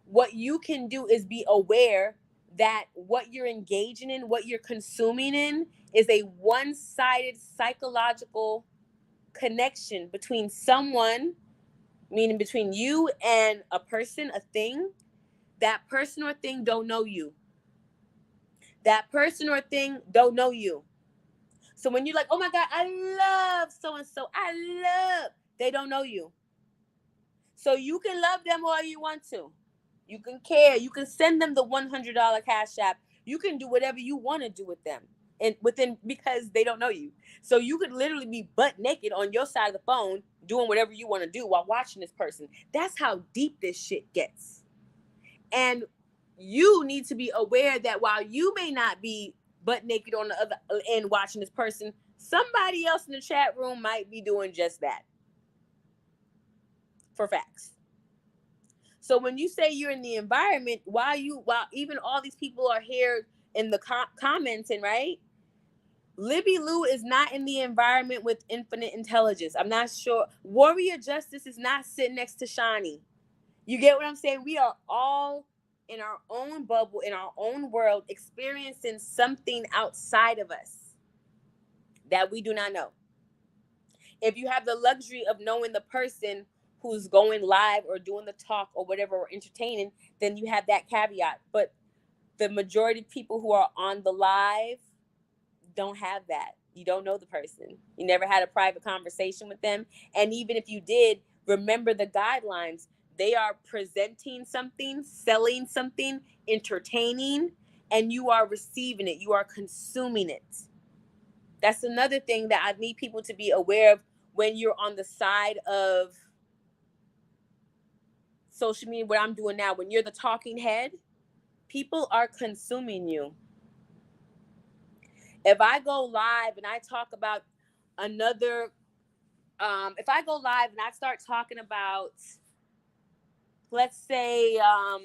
what you can do is be aware that what you're engaging in, what you're consuming in, is a one-sided psychological connection between someone, meaning between you and a person, a thing. That person or thing don't know you. That person or thing don't know you. So when you're like, oh my God, I love so and so, they don't know you. So you can love them all you want to. You can care. You can send them the $100 cash app. You can do whatever you want to do with them, and within, because they don't know you. So you could literally be butt naked on your side of the phone doing whatever you want to do while watching this person. That's how deep this shit gets. And you need to be aware that while you may not be butt naked on the other end watching this person, somebody else in the chat room might be doing just that. For facts. So when you say you're in the environment, while even all these people are here in the commenting, right? Libby Lou is not in the environment with infinite intelligence. I'm not sure. Warrior Justice is not sitting next to Shawnee. You get what I'm saying? We are all in our own bubble, in our own world, experiencing something outside of us that we do not know. If you have the luxury of knowing the person who's going live or doing the talk or whatever or entertaining, then you have that caveat. But the majority of people who are on the live don't have that. You don't know the person. You never had a private conversation with them. And even if you did, remember the guidelines. They are presenting something, selling something, entertaining, and you are receiving it. You are consuming it. That's another thing that I need people to be aware of when you're on the side of social media, what I'm doing now. When you're the talking head, people are consuming you. If I go live and I talk about another, if I go live and I start talking about, let's say I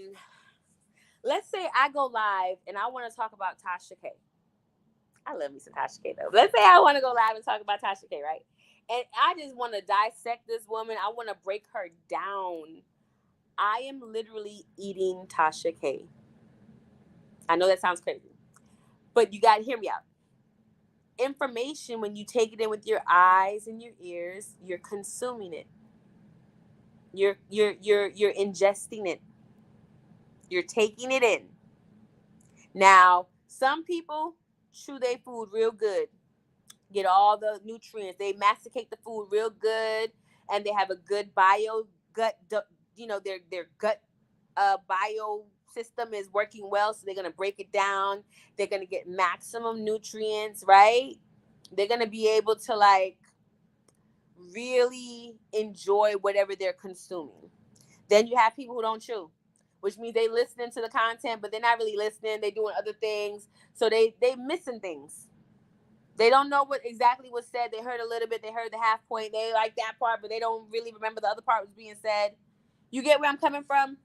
go live and I want to talk about Tasha K. I love me some Tasha K though. Let's say I want to go live and talk about Tasha K, right? And I just want to dissect this woman. I want to break her down. I am literally eating Tasha K. I know that sounds crazy, but you got to hear me out. Information, when you take it in with your eyes and your ears, you're consuming it. You're ingesting it. You're taking it in. Now, some people chew their food real good, get all the nutrients. They masticate the food real good, and they have a good bio gut. Their gut bio system is working well, so they're gonna break it down. They're gonna get maximum nutrients, right? They're gonna be able to really enjoy whatever they're consuming. Then you have people who don't chew, which means they listening to the content, but they're not really listening. They're doing other things, so they missing things. They don't know what exactly was said. They heard a little bit. They heard the half point. They like that part, but they don't really remember the other part was being said. You get where I'm coming from?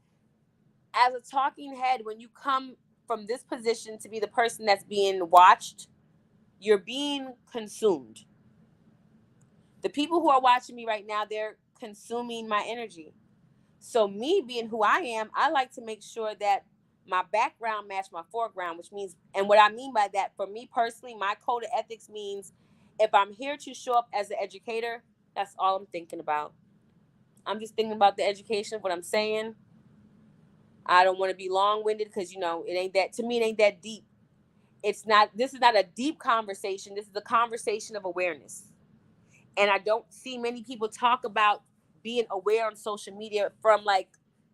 As a talking head, when you come from this position to be the person that's being watched, you're being consumed. The people who are watching me right now, they're consuming my energy. So me being who I am, I like to make sure that my background match my foreground, which means, and what I mean by that, for me personally, my code of ethics means if I'm here to show up as an educator, that's all I'm thinking about. I'm just thinking about the education of what I'm saying. I don't want to be long-winded because, it ain't that, to me, it ain't that deep. This is not a deep conversation. This is a conversation of awareness. And I don't see many people talk about being aware on social media from like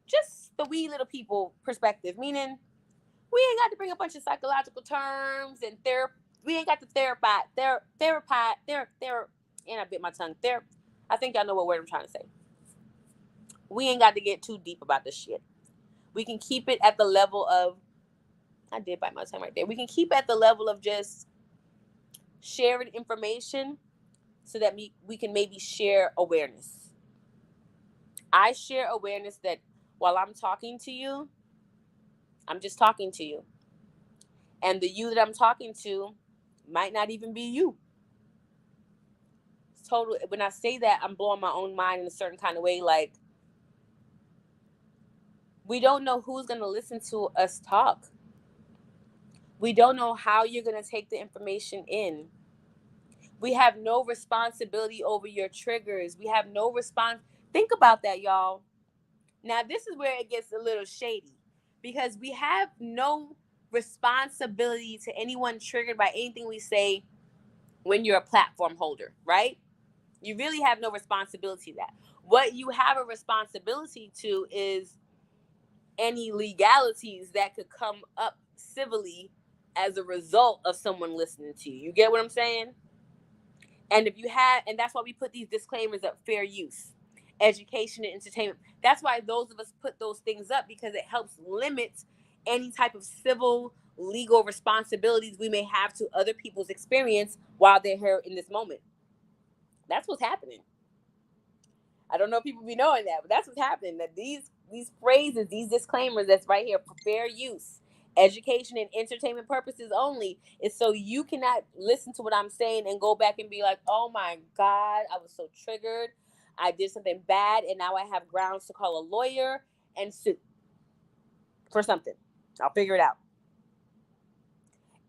just the wee little people perspective, meaning we ain't got to bring a bunch of psychological terms and we ain't got to and I bit my tongue. I think y'all know what word I'm trying to say. We ain't got to get too deep about this shit. We can keep it at the level of, I did bite my tongue right there. We can keep at the level of just sharing information so that we can maybe share awareness. I share awareness that while I'm talking to you, I'm just talking to you. And the you that I'm talking to might not even be you. It's totally, when I say that, I'm blowing my own mind in a certain kind of way. Like, we don't know who's going to listen to us talk. We don't know how you're going to take the information in. We have no responsibility over your triggers. We have no response. Think about that, y'all. Now, this is where it gets a little shady because we have no responsibility to anyone triggered by anything we say when you're a platform holder, right? You really have no responsibility to that. What you have a responsibility to is any legalities that could come up civilly as a result of someone listening to you. You get what I'm saying? And and that's why we put these disclaimers up: fair use, education, and entertainment. That's why those of us put those things up, because it helps limit any type of civil legal responsibilities we may have to other people's experience while they're here in this moment. That's what's happening. I don't know if people be knowing that, but that's what's happening. That these phrases, these disclaimers that's right here, for fair use, education, and entertainment purposes only, is so you cannot listen to what I'm saying and go back and be like, oh my God, I was so triggered. I did something bad and now I have grounds to call a lawyer and sue for something. I'll figure it out.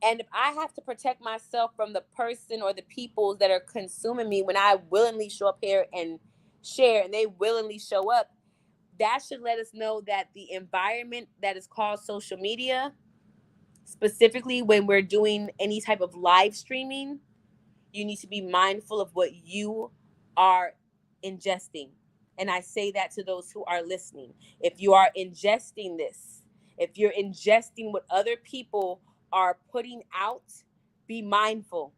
And if I have to protect myself from the person or the people that are consuming me when I willingly show up here and share and they willingly show up, that should let us know that the environment that is called social media, specifically when we're doing any type of live streaming, you need to be mindful of what you are ingesting. And I say that to those who are listening. If you are ingesting this, if you're ingesting what other people are putting out, be mindful.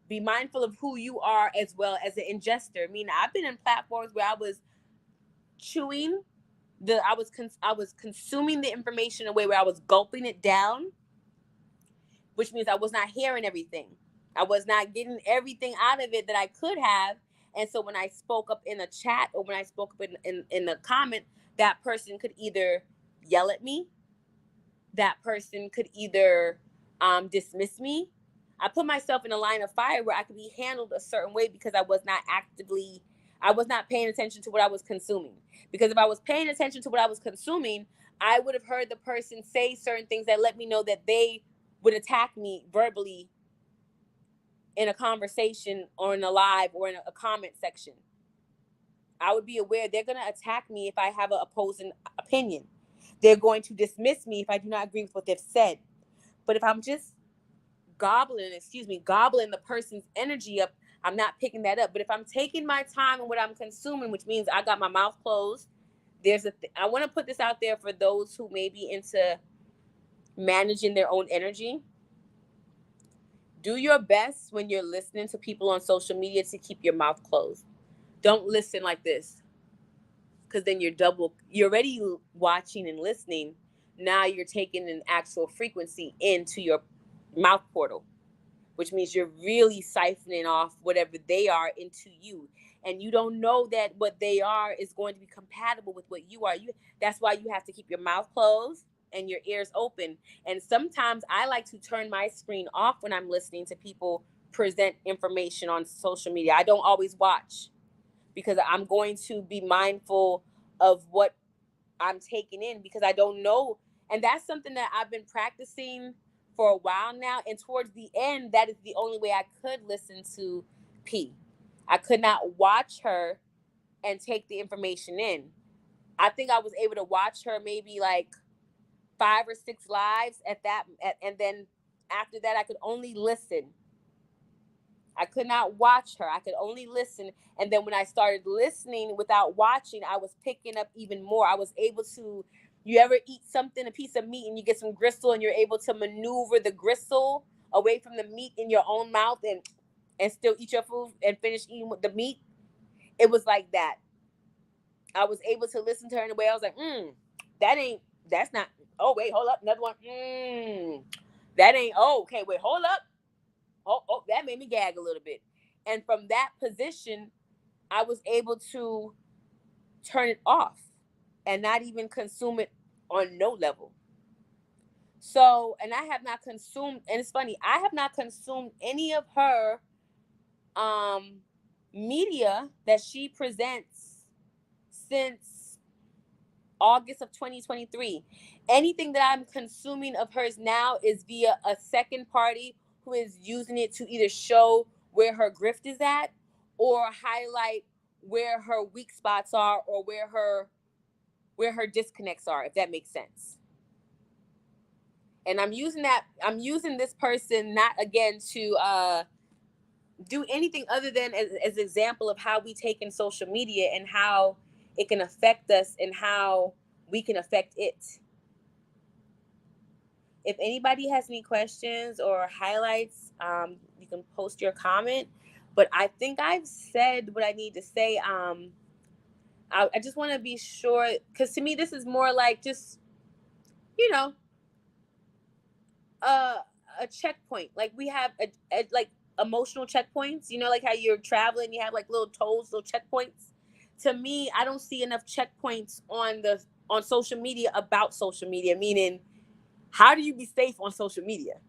Be mindful of who you are as well as an ingester. I mean, I've been in platforms where I was chewing I was consuming the information in a way where I was gulping it down, which means I was not hearing everything. I was not getting everything out of it that I could have. And so when I spoke up in a chat or when I spoke up in the comment, that person could either yell at me, that person could either dismiss me. I put myself in a line of fire where I could be handled a certain way because I was not paying attention to what I was consuming. Because if I was paying attention to what I was consuming, I would have heard the person say certain things that let me know that they would attack me verbally in a conversation or in a live or in a comment section. I would be aware they're going to attack me if I have an opposing opinion. They're going to dismiss me if I do not agree with what they've said. But if I'm just gobbling the person's energy up, I'm not picking that up. But if I'm taking my time and what I'm consuming, which means I got my mouth closed, I want to put this out there for those who may be into managing their own energy. Do your best when you're listening to people on social media to keep your mouth closed. Don't listen like this, because then you're already watching and listening. Now you're taking an actual frequency into your mouth portal, which means you're really siphoning off whatever they are into you. And you don't know that what they are is going to be compatible with what you are. That's why you have to keep your mouth closed and your ears open. And sometimes I like to turn my screen off when I'm listening to people present information on social media. I don't always watch because I'm going to be mindful of what I'm taking in, because I don't know. And that's something that I've been practicing for a while now. And towards the end, that is the only way I could listen to P. I could not watch her and take the information in. I think I was able to watch her maybe like 5 or 6 lives and then after that, I could only listen. I could not watch her. I could only listen. And then when I started listening without watching, I was picking up even more. I was able to, you ever eat something, a piece of meat, and you get some gristle and you're able to maneuver the gristle away from the meat in your own mouth and still eat your food and finish eating with the meat? It was like that. I was able to listen to her in a way I was like, that's not, oh, wait, hold up, another one. That ain't, oh, okay, wait, hold up. Oh, that made me gag a little bit. And from that position, I was able to turn it off and not even consume it on no level. So, and I have not consumed, and it's funny, I have not consumed any of her media that she presents since August of 2023. Anything that I'm consuming of hers now is via a second party who is using it to either show where her grift is at or highlight where her weak spots are or where her disconnects are, if that makes sense. And I'm using this person not again to do anything other than as an example of how we take in social media and how it can affect us and how we can affect it. If anybody has any questions or highlights, you can post your comment. But I think I've said what I need to say. I just want to be sure, because to me this is more like just, a checkpoint. Like we have a like emotional checkpoints. Like how you're traveling, you have like little tolls, little checkpoints. To me, I don't see enough checkpoints on social media about social media. Meaning, how do you be safe on social media?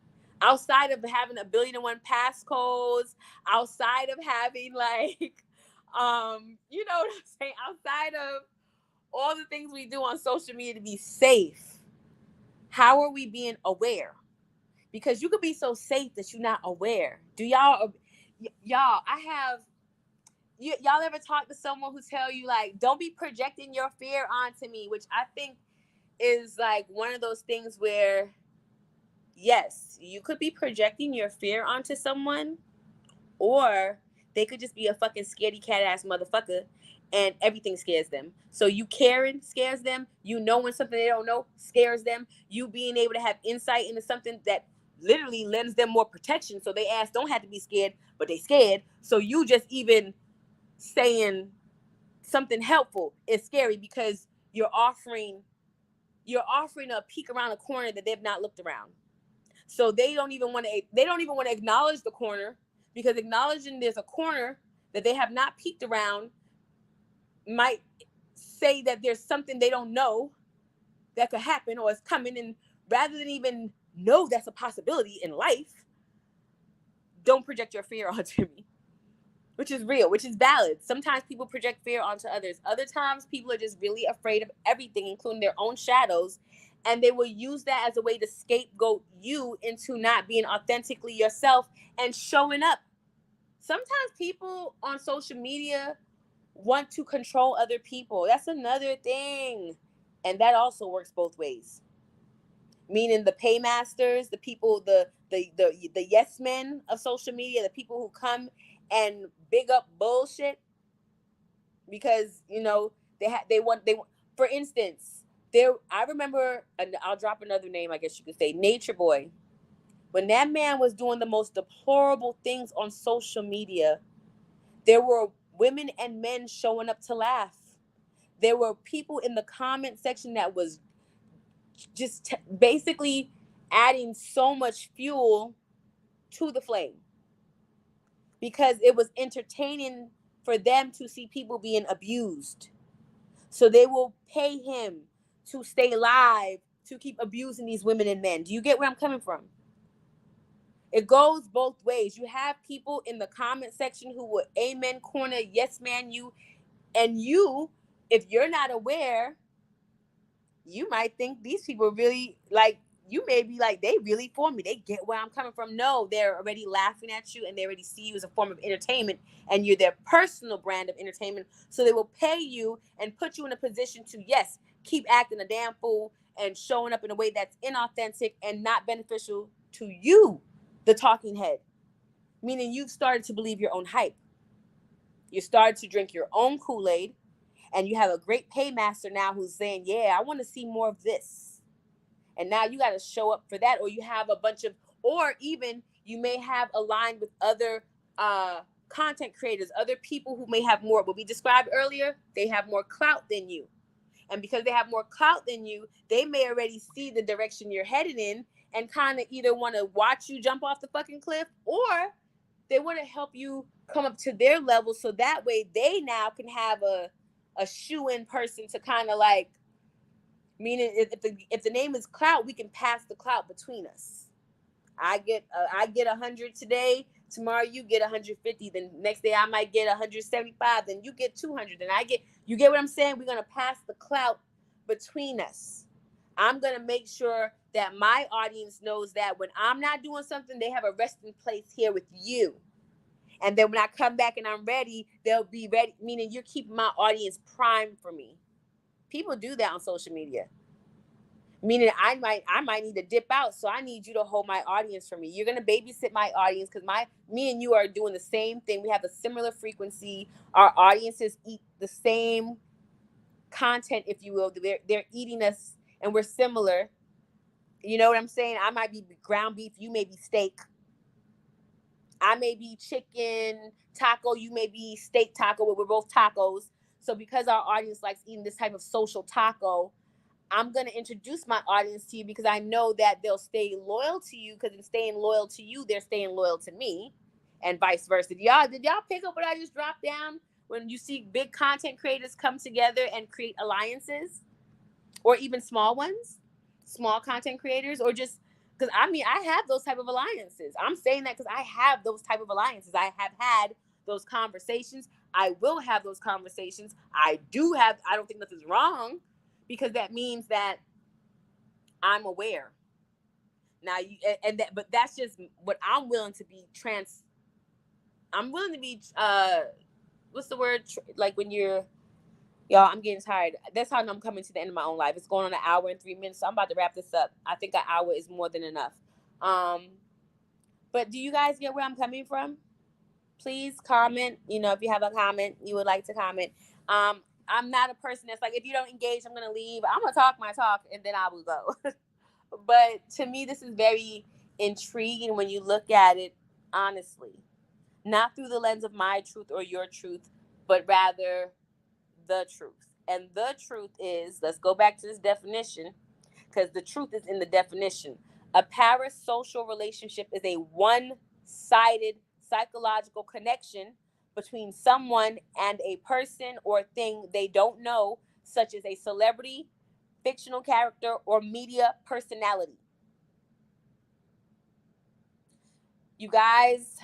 Outside of having 1,000,000,001 passcodes, outside of having like, you know what I'm saying? Outside of all the things we do on social media to be safe, how are we being aware? Because you could be so safe that you're not aware. Do y'all, y'all ever talk to someone who tell you like, don't be projecting your fear onto me, which I think is like one of those things where, yes, you could be projecting your fear onto someone, or they could just be a fucking scaredy cat ass motherfucker and everything scares them. So you caring scares them. You knowing something they don't know scares them. You being able to have insight into something that literally lends them more protection. So they ass don't have to be scared, but they scared. So you just even saying something helpful is scary because you're offering a peek around a corner that they've not looked around. So they don't even want to acknowledge the corner, because acknowledging there's a corner that they have not peeked around might say that there's something they don't know that could happen or is coming. And rather than even know that's a possibility in life, don't project your fear onto me, which is real, which is valid. Sometimes people project fear onto others. Other times people are just really afraid of everything, including their own shadows. And they will use that as a way to scapegoat you into not being authentically yourself and showing up. Sometimes people on social media want to control other people. That's another thing. And that also works both ways. Meaning the paymasters, the people, the yes men of social media, the people who come and big up bullshit because they want for instance, I remember, and I'll drop another name, I guess you could say, Nature Boy. When that man was doing the most deplorable things on social media, there were women and men showing up to laugh. There were people in the comment section that was just basically adding so much fuel to the flame, because it was entertaining for them to see people being abused. So they will pay him to stay live to keep abusing these women and men. Do you get where I'm coming from? It goes both ways. You have people in the comment section who will amen corner, yes man you, and you, if you're not aware, you might think these people really like, you may be like, they really for me. They get where I'm coming from. No, they're already laughing at you and they already see you as a form of entertainment and you're their personal brand of entertainment. So they will pay you and put you in a position to, yes, keep acting a damn fool and showing up in a way that's inauthentic and not beneficial to you, the talking head. Meaning you've started to believe your own hype. You started to drink your own Kool-Aid and you have a great paymaster now who's saying, yeah, I want to see more of this. And now you got to show up for that, or you have a bunch of, or even you may have aligned with other content creators, other people who may have more, what we described earlier, they have more clout than you. And because they have more clout than you, they may already see the direction you're headed in and kind of either want to watch you jump off the fucking cliff, or they want to help you come up to their level so that way they now can have a shoe-in person to kind of like, meaning if the name is clout, we can pass the clout between us. I get 100 today. Tomorrow you get 150. Then next day I might get 175. Then you get 200. Then you get what I'm saying? We're gonna pass the clout between us. I'm gonna make sure that my audience knows that when I'm not doing something, they have a resting place here with you. And then when I come back and I'm ready, they'll be ready. Meaning you're keeping my audience primed for me. People do that on social media. Meaning I might need to dip out, so I need you to hold my audience for me. You're gonna babysit my audience because me and you are doing the same thing. We have a similar frequency. Our audiences eat the same content, if you will. They're eating us, and we're similar. You know what I'm saying? I might be ground beef, you may be steak. I may be chicken taco, you may be steak taco, but we're both tacos. So because our audience likes eating this type of social taco, I'm going to introduce my audience to you because I know that they'll stay loyal to you, because in staying loyal to you, they're staying loyal to me, and vice versa. Did y'all pick up what I just dropped down? When you see big content creators come together and create alliances, or even small ones, small content creators, or just, because I have those type of alliances. I'm saying that because I have those type of alliances. I have had those conversations. I will have those conversations. I don't think nothing's wrong, because that means that I'm aware. Now, but that's just what I'm willing to be I'm willing to be, what's the word? Like when y'all, I'm getting tired. That's how I'm coming to the end of my own life. It's going on 1 hour and 3 minutes, so I'm about to wrap this up. I think 1 hour is more than enough. But do you guys get where I'm coming from? Please comment. If you have a comment, you would like to comment. I'm not a person that's like, if you don't engage, I'm going to leave. I'm going to talk my talk and then I will go. But to me, this is very intriguing when you look at it honestly. Not through the lens of my truth or your truth, but rather the truth. And the truth is, let's go back to this definition, because the truth is in the definition. A parasocial relationship is a one-sided psychological connection between someone and a person or thing they don't know, such as a celebrity, fictional character, or media personality. You guys,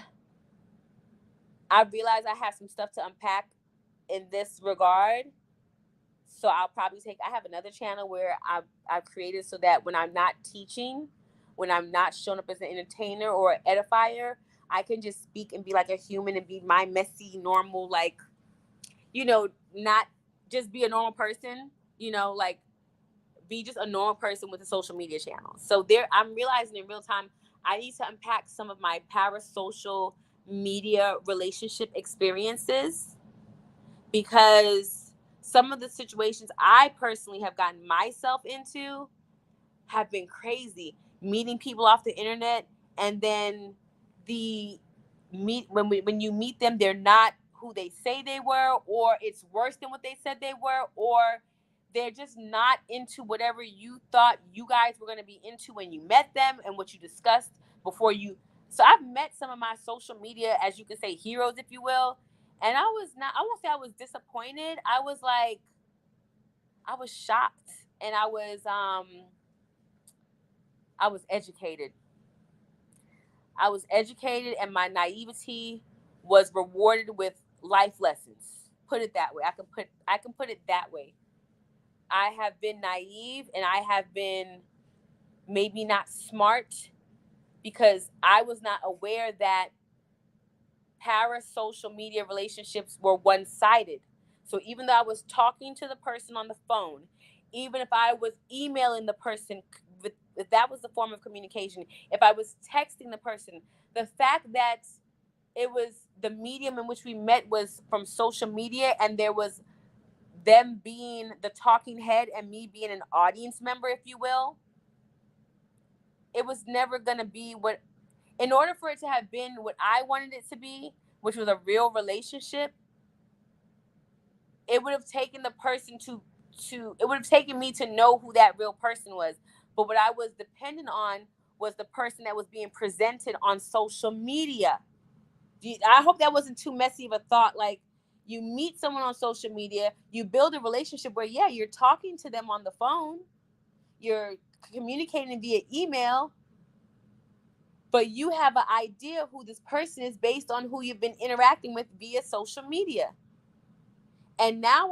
I realize I have some stuff to unpack in this regard. So I'll probably I have another channel where I've created so that when I'm not teaching, when I'm not showing up as an entertainer or an edifier, I can just speak and be like a human and be my messy, normal, like, not just be a normal person, like be just a normal person with a social media channel. So I'm realizing in real time, I need to unpack some of my parasocial media relationship experiences, because some of the situations I personally have gotten myself into have been crazy. Meeting people off the internet, and then when you meet them, they're not who they say they were, or it's worse than what they said they were, or they're just not into whatever you thought you guys were going to be into when you met them and what you discussed before you. So I've met some of my social media, as you could say, heroes, if you will. And I won't say I was disappointed. I was shocked, and I was educated. I was educated, and my naivety was rewarded with life lessons. Put it that way. I can put it that way. I have been naive and I have been maybe not smart because I was not aware that parasocial media relationships were one-sided. So even though I was talking to the person on the phone, even if I was emailing the person, if that was the form of communication, if I was texting the person, the fact that it was the medium in which we met was from social media, and there was them being the talking head and me being an audience member, if you will, it was never going to be what, in order for it to have been what I wanted it to be, which was a real relationship, it would have taken the person it would have taken me to know who that real person was. But what I was dependent on was the person that was being presented on social media. I hope that wasn't too messy of a thought. Like, you meet someone on social media, you build a relationship where, yeah, you're talking to them on the phone, you're communicating via email, but you have an idea of who this person is based on who you've been interacting with via social media. And now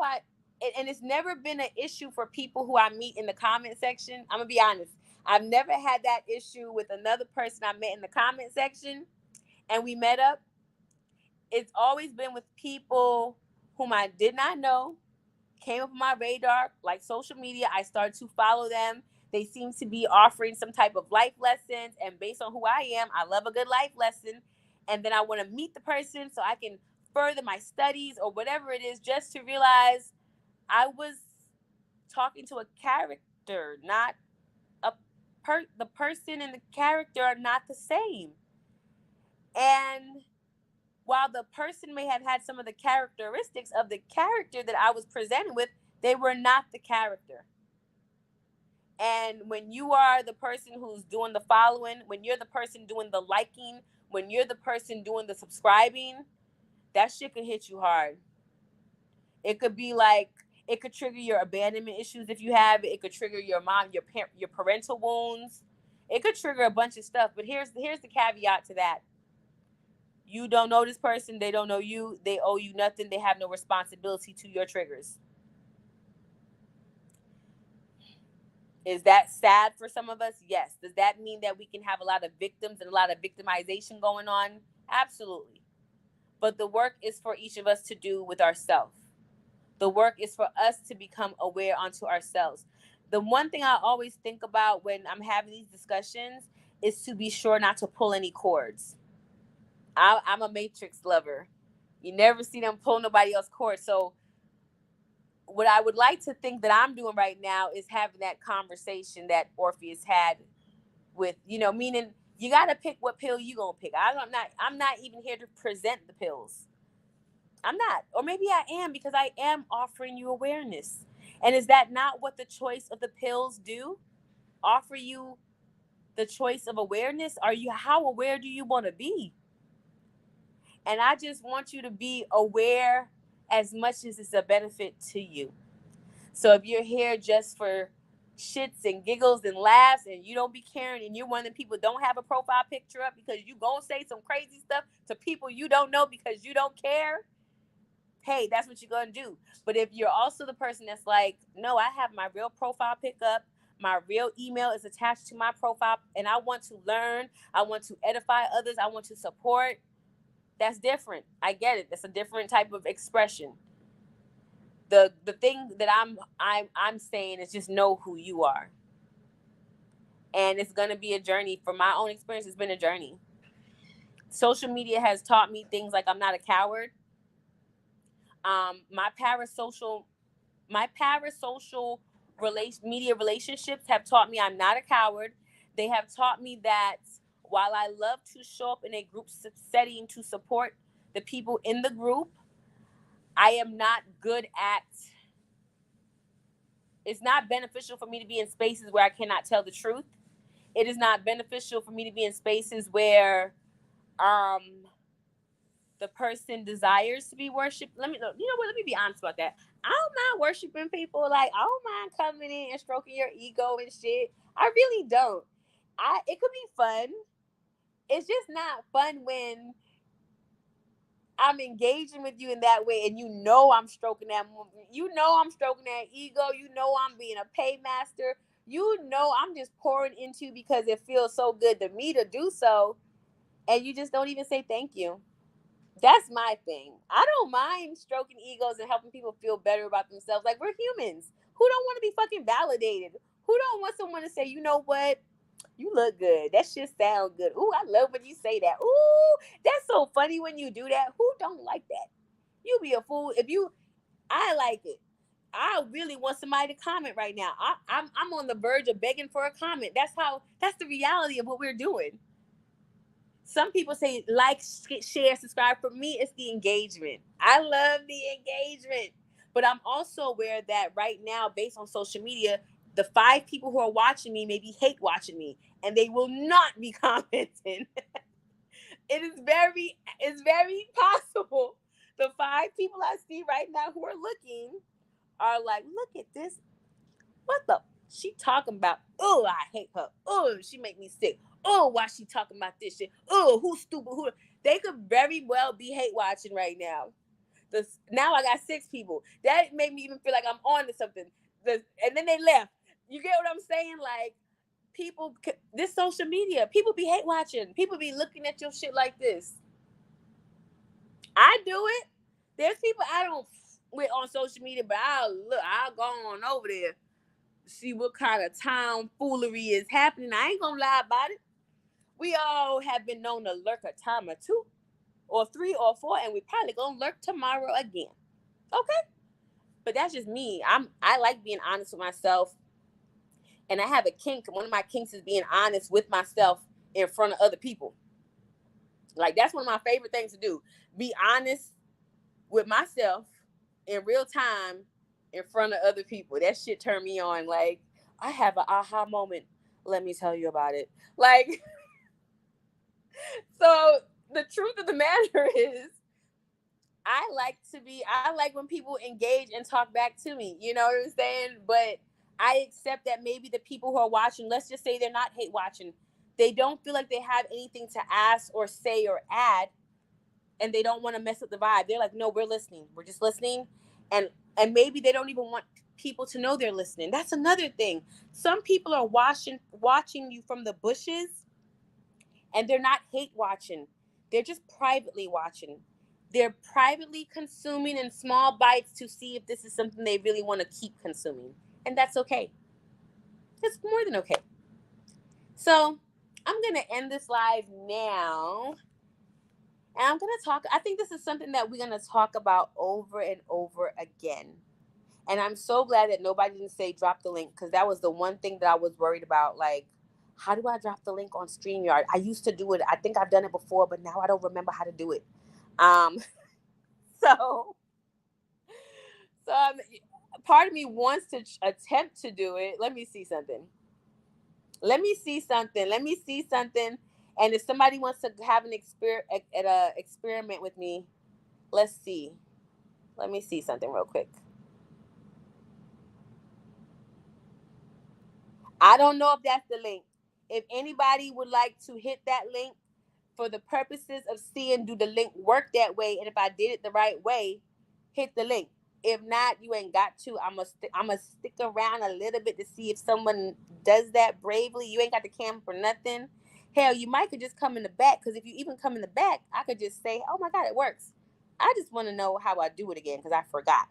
and it's never been an issue for people who I meet in the comment section. I'm gonna be honest. I've never had that issue with another person I met in the comment section and we met up. It's always been with people whom I did not know, came up on my radar, like social media. I started to follow them. They seem to be offering some type of life lessons. And based on who I am, I love a good life lesson. And then I want to meet the person so I can further my studies or whatever it is, just to realize I was talking to a character, not a the person and the character are not the same. And while the person may have had some of the characteristics of the character that I was presented with, they were not the character. And when you are the person who's doing the following, when you're the person doing the liking, when you're the person doing the subscribing, that shit can hit you hard. It could be like, it could trigger your abandonment issues if you have it. It could trigger your mom, your parental wounds. It could trigger a bunch of stuff. But here's the caveat to that. You don't know this person. They don't know you. They owe you nothing. They have no responsibility to your triggers. Is that sad for some of us? Yes. Does that mean that we can have a lot of victims and a lot of victimization going on? Absolutely. But the work is for each of us to do with ourselves. The work is for us to become aware onto ourselves. The one thing I always think about when I'm having these discussions is to be sure not to pull any cords. I'm a Matrix lover. You never see them pull nobody else's cord. So what I would like to think that I'm doing right now is having that conversation that Orpheus had with, meaning you got to pick what pill you going to pick. I'm not even here to present the pills. I'm not. Or maybe I am, because I am offering you awareness. And is that not what the choice of the pills do? Offer you the choice of awareness? How aware do you want to be? And I just want you to be aware as much as it's a benefit to you. So if you're here just for shits and giggles and laughs and you don't be caring, and you're one of the people don't have a profile picture up because you gonna say some crazy stuff to people you don't know because you don't care, hey, that's what you're gonna do. But if you're also the person that's like, no, I have my real profile pick up, my real email is attached to my profile, and I want to learn, I want to edify others, I want to support, that's different. I get it. That's a different type of expression. The thing that I'm saying is just know who you are. And it's gonna be a journey. From my own experience, it's been a journey. Social media has taught me things like I'm not a coward. My parasocial media relationships have taught me I'm not a coward. They have taught me that while I love to show up in a group setting to support the people in the group, I am not good at, it's not beneficial for me to be in spaces where I cannot tell the truth. It is not beneficial for me to be in spaces where the person desires to be worshipped. Let me be honest about that. I don't mind worshiping people. Like, I don't mind coming in and stroking your ego and shit. I really don't. It could be fun. It's just not fun when I'm engaging with you in that way, and you know I'm stroking that. You know I'm stroking that ego. You know I'm being a paymaster. You know I'm just pouring into because it feels so good to me to do so, and you just don't even say thank you. That's my thing. I don't mind stroking egos and helping people feel better about themselves. Like, we're humans. Who don't want to be fucking validated? Who don't want someone to say, you know what? You look good. That shit sound good. Ooh, I love when you say that. Ooh, that's so funny when you do that. Who don't like that? You be a fool if you. I like it. I really want somebody to comment right now. I'm on the verge of begging for a comment. That's how. That's the reality of what we're doing. Some people say like, share, subscribe. For me, it's the engagement. I love the engagement. But I'm also aware that right now, based on social media, the 5 people who are watching me maybe hate watching me, and they will not be commenting. It's very possible. The 5 people I see right now who are looking are like, look at this. What the? She talking about, oh, I hate her. Oh, she make me sick. Oh, why she talking about this shit? Oh, who's stupid? Who? They could very well be hate watching right now. Now I got 6 people. That made me even feel like I'm on to something. And then they left. You get what I'm saying? Like, people, this social media, people be hate watching. People be looking at your shit like this. I do it. There's people I don't with on social media, but I'll go on over there, see what kind of tomfoolery is happening. I ain't gonna lie about it. We all have been known to lurk a time or 2 or 3 or 4, and we probably gonna lurk tomorrow again. Okay? But that's just me. I like being honest with myself. And I have a kink. One of my kinks is being honest with myself in front of other people. Like, that's one of my favorite things to do. Be honest with myself in real time in front of other people. That shit turned me on. Like, I have an aha moment. Let me tell you about it. Like, so the truth of the matter is, I like when people engage and talk back to me. You know what I'm saying? But I accept that maybe the people who are watching, let's just say they're not hate watching, they don't feel like they have anything to ask or say or add, and they don't want to mess up the vibe. They're like, no, we're listening. We're just listening. And maybe they don't even want people to know they're listening. That's another thing. Some people are watching you from the bushes, and they're not hate watching. They're just privately watching. They're privately consuming in small bites to see if this is something they really want to keep consuming. And that's okay. It's more than okay. So I'm going to end this live now. And I'm going to talk. I think this is something that we're going to talk about over and over again. And I'm so glad that nobody didn't say drop the link, because that was the one thing that I was worried about. Like, how do I drop the link on StreamYard? I used to do it. I think I've done it before, but now I don't remember how to do it. So part of me wants to attempt to do it. Let me see something. And if somebody wants to have an experiment with me, let's see. Let me see something real quick. I don't know if that's the link. If anybody would like to hit that link for the purposes of seeing, do the link work that way, and if I did it the right way, hit the link. If not, you ain't got to. I'm gonna stick around a little bit to see if someone does that bravely. You ain't got the camera for nothing. Hell, you might could just come in the back, because if you even come in the back, I could just say, oh my God, it works. I just want to know how I do it again, because I forgot.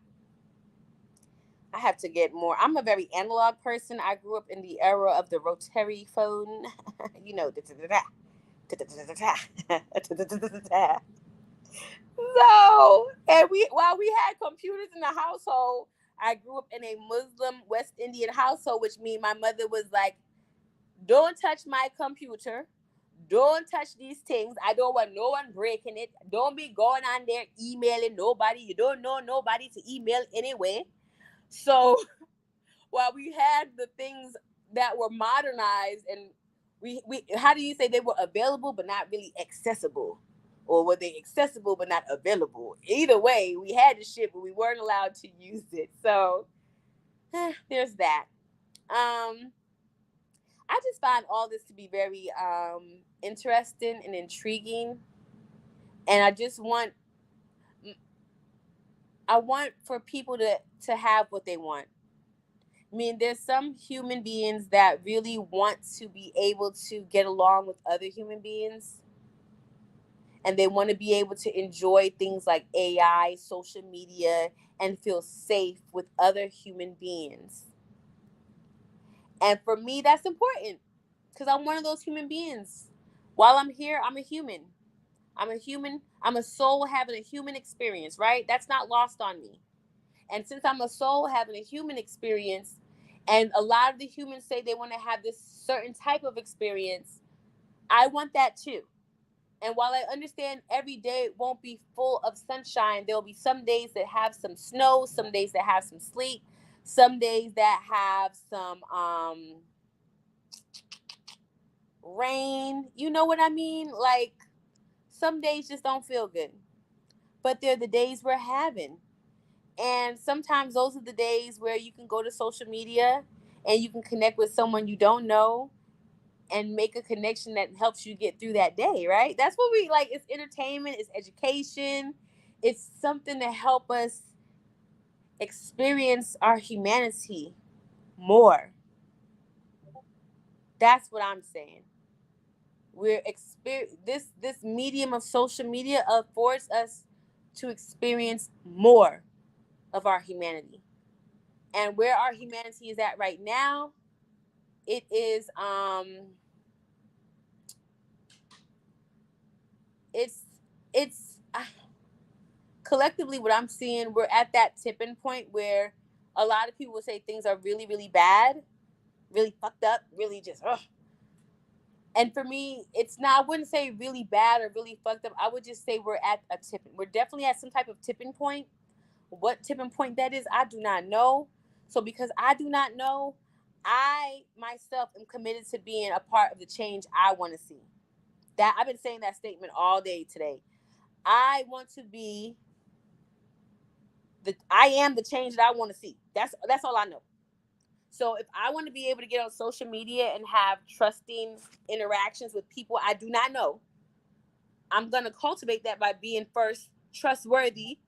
I have to get more. I'm a very analog person. I grew up in the era of the rotary phone. You know, so, and while we had computers in the household, I grew up in a Muslim West Indian household, which means my mother was like, don't touch my computer. Don't touch these things. I don't want no one breaking it. Don't be going on there emailing nobody. You don't know nobody to email anyway. So while we had the things that were modernized, and we how do you say they were available but not really accessible? Or were they accessible but not available? Either way, we had the shit, but we weren't allowed to use it. So there's that. I just find all this to be very interesting and intriguing. And I just want I want for people to have what they want. I mean, there's some human beings that really want to be able to get along with other human beings, and they want to be able to enjoy things like AI, social media, and feel safe with other human beings. And for me, that's important because I'm one of those human beings. While I'm here, I'm a human. I'm a human. I'm a soul having a human experience, right? That's not lost on me. And since I'm a soul having a human experience, and a lot of the humans say they want to have this certain type of experience, I want that too. And while I understand every day won't be full of sunshine, there'll be some days that have some snow, some days that have some sleet, some days that have some rain. You know what I mean? Like, some days just don't feel good. But they're the days we're having. And sometimes those are the days where you can go to social media and you can connect with someone you don't know and make a connection that helps you get through that day, right? That's what we like. It's entertainment, it's education, it's something to help us experience our humanity more. That's what I'm saying. This medium of social media affords us to experience more of our humanity. And where our humanity is at right now, it is it's it's collectively what I'm seeing, we're at that tipping point where a lot of people will say things are really, really bad, really fucked up, really just ugh. And for me, it's not, I wouldn't say really bad or really fucked up. I would just say we're at a tipping. We're definitely at some type of tipping point. What tipping point that is, I do not know. So because I do not know, I myself am committed to being a part of the change I want to see. That I've been saying that statement all day today. I want to be I am the change that I want to see. That's all I know. So if I want to be able to get on social media and have trusting interactions with people I do not know, I'm gonna cultivate that by being first trustworthy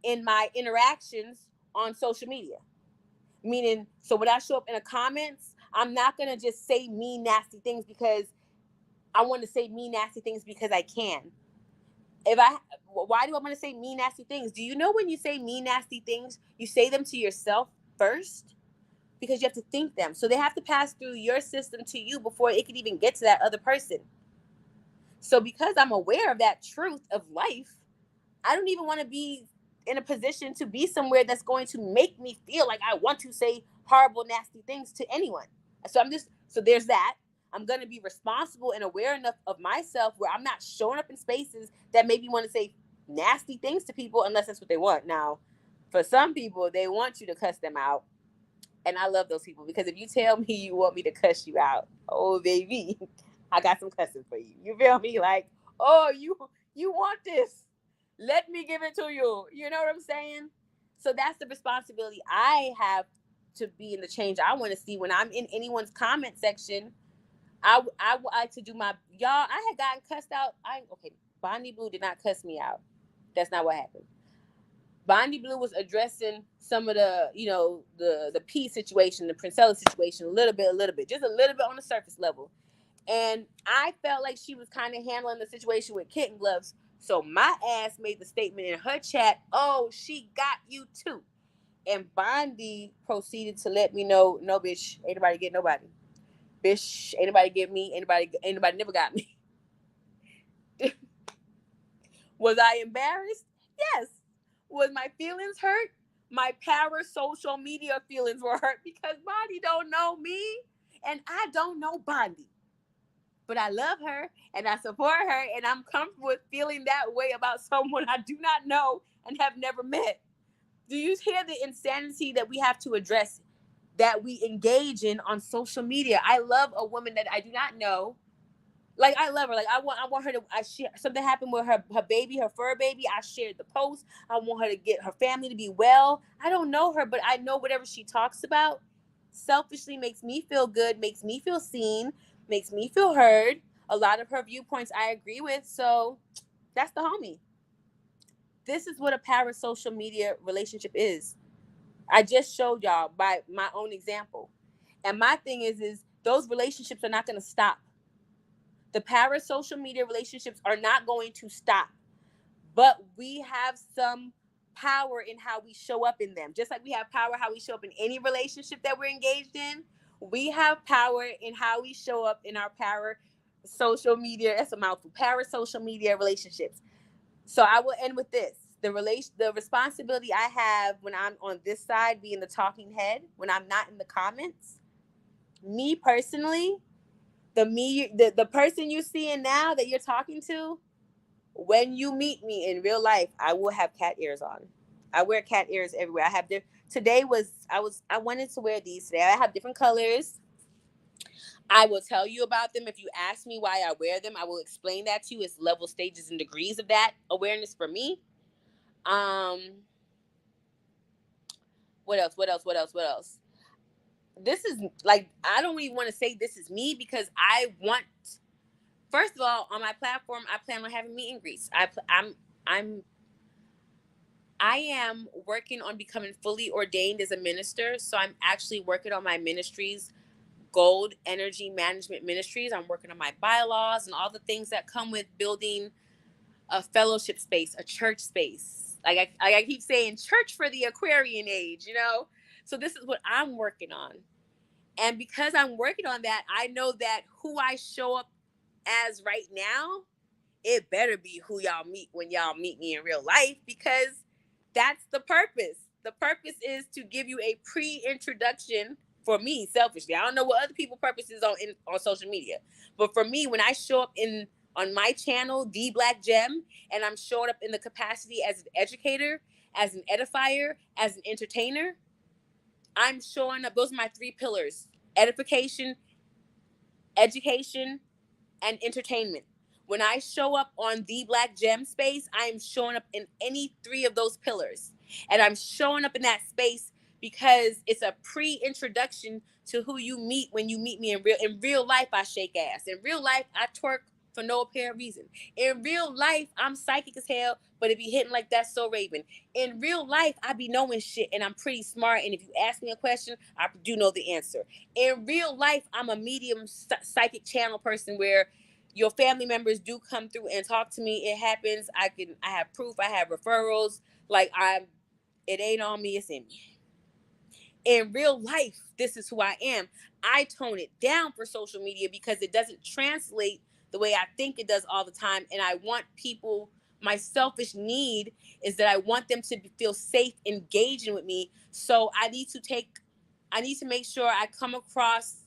in my interactions on social media. Meaning, so when I show up in the comments, I'm not gonna just say mean, nasty things because I want to say mean, nasty things because I can. Why do I want to say mean, nasty things? Do you know when you say mean, nasty things, you say them to yourself first? Because you have to think them. So they have to pass through your system to you before it can even get to that other person. So because I'm aware of that truth of life, I don't even want to be in a position to be somewhere that's going to make me feel like I want to say horrible, nasty things to anyone. So there's that. I'm going to be responsible and aware enough of myself where I'm not showing up in spaces that make me want to say nasty things to people unless that's what they want. Now, for some people, they want you to cuss them out. And I love those people because if you tell me you want me to cuss you out, oh baby, I got some cussing for you. You feel me? Like, oh, you want this. Let me give it to you. You know what I'm saying? So that's the responsibility I have to be in the change I want to see when I'm in anyone's comment section. I would like to do my y'all. I had gotten cussed out. Okay. Bonnie Blue did not cuss me out. That's not what happened. Bonnie Blue was addressing some of the, the P situation, the Princella situation, a little bit, just a little bit on the surface level. And I felt like she was kind of handling the situation with kitten gloves. So my ass made the statement in her chat, oh, she got you too. And Bondi proceeded to let me know, no, bitch, ain't nobody get nobody. Bitch, ain't nobody get me. Anybody never got me. Was I embarrassed? Yes. Was my feelings hurt? My parasocial media feelings were hurt because Bondi don't know me and I don't know Bondi. But I love her and I support her and I'm comfortable with feeling that way about someone I do not know and have never met. Do you hear the insanity that we have to address, that we engage in on social media? I love a woman that I do not know. Like, I love her. Like, I want her to. I share something happened with her baby, her fur baby. I shared the post. I want her to get her family to be well. I don't know her, but I know whatever she talks about selfishly makes me feel good, makes me feel seen, makes me feel heard. A lot of her viewpoints I agree with. So that's the homie. this is what a parasocial media relationship is. I just showed y'all by my own example. And my thing is those relationships are not going to stop. The parasocial media relationships are not going to stop. But we have some power in how we show up in them. Just like we have power how we show up in any relationship that we're engaged in, we have power in how we show up in our parasocial media. That's a mouthful. Parasocial media relationships. So I will end with this. The responsibility I have when I'm on this side, being the talking head, when I'm not in the comments, me personally, the person you're seeing now that you're talking to, when you meet me in real life, I will have cat ears on. I wear cat ears everywhere. I wanted to wear these today. I have different colors. I will tell you about them. If you ask me why I wear them, I will explain that to you. It's level, stages, and degrees of that awareness for me. What else? What else? What else? What else? This is like, I don't even want to say this is me, because first of all, on my platform, I plan on having meet and greets. I am working on becoming fully ordained as a minister. So I'm actually working on my ministries, Gold Energy Management Ministries. I'm working on my bylaws and all the things that come with building a fellowship space, a church space. Like I keep saying, church for the Aquarian age, So this is what I'm working on. And because I'm working on that, I know that who I show up as right now, it better be who y'all meet when y'all meet me in real life, because that's the purpose. The purpose is to give you a pre-introduction for me, selfishly. I don't know what other people's purpose is on social media. But for me, when I show up on my channel, The Black Gem, and I'm showing up in the capacity as an educator, as an edifier, as an entertainer, I'm showing up. Those are my 3 pillars: edification, education, and entertainment. When I show up on The Black Gem space, I am showing up in any 3 of those pillars. And I'm showing up in that space because it's a pre-introduction to who you meet when you meet me in real life. I shake ass. In real life, I twerk for no apparent reason. In real life, I'm psychic as hell, but it be hitting like that's so Raven. In real life, I be knowing shit, and I'm pretty smart, and if you ask me a question, I do know the answer. In real life, I'm a medium psychic channel person where your family members do come through and talk to me. It happens. I have proof. I have referrals. It ain't on me, it's in me. In real life, this is who I am. I tone it down for social media because it doesn't translate the way I think it does all the time. And I want people, my selfish need is that I want them to feel safe engaging with me. So I need to make sure I come across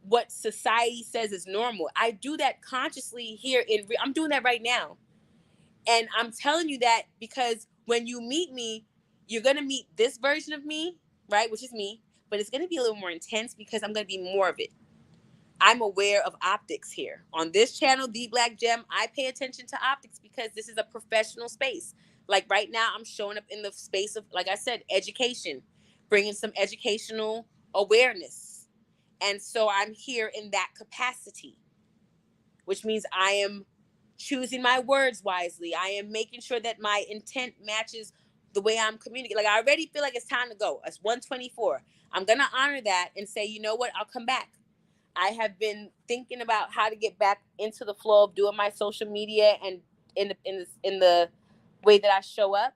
what society says is normal. I do that consciously here I'm doing that right now. And I'm telling you that because when you meet me, you're going to meet this version of me, right? Which is me, but it's going to be a little more intense because I'm going to be more of it. I'm aware of optics here. On this channel, The Black Gem, I pay attention to optics because this is a professional space. Like right now, I'm showing up in the space of, like I said, education, bringing some educational awareness. And so I'm here in that capacity, which means I am choosing my words wisely. I am making sure that my intent matches the way I'm communicating. Like I already feel like it's time to go. It's 1:24. I'm going to honor that and say, you know what? I'll come back. I have been thinking about how to get back into the flow of doing my social media and in the way that I show up.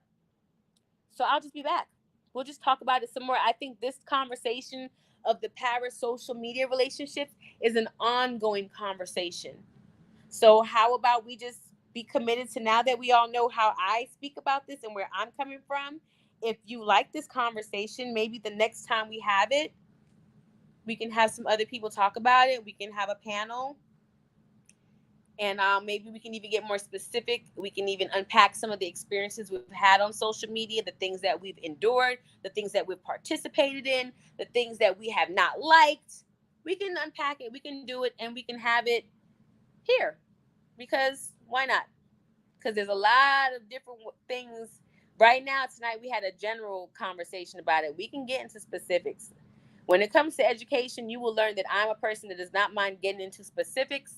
So I'll just be back. We'll just talk about it some more. I think this conversation of the parasocial media relationships is an ongoing conversation. So how about we just be committed to, now that we all know how I speak about this and where I'm coming from, if you like this conversation, maybe the next time we have it, we can have some other people talk about it. We can have a panel. And maybe we can even get more specific. We can even unpack some of the experiences we've had on social media, the things that we've endured, the things that we've participated in, the things that we have not liked. We can unpack it. We can do it, and we can have it here. Because why not? Because there's a lot of different things. Right now, tonight, we had a general conversation about it. We can get into specifics. When it comes to education, you will learn that I'm a person that does not mind getting into specifics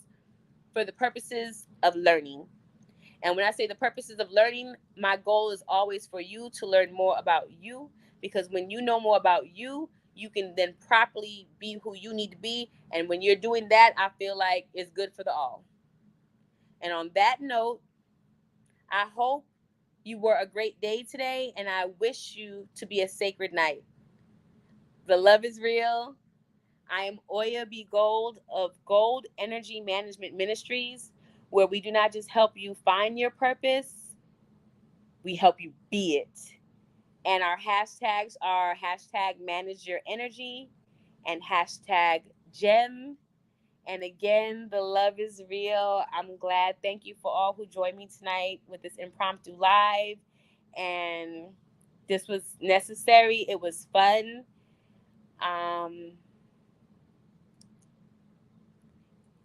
for the purposes of learning. And when I say the purposes of learning, my goal is always for you to learn more about you, because when you know more about you, you can then properly be who you need to be. And when you're doing that, I feel like it's good for the all. And on that note, I hope you were a great day today, and I wish you to be a sacred night. The love is real. I am Oya B. Gold of Gold Energy Management Ministries, where we do not just help you find your purpose, we help you be it. And our hashtags are hashtag manage your energy and hashtag gem. And again, the love is real. I'm glad. Thank you for all who joined me tonight with this impromptu live. And this was necessary. It was fun.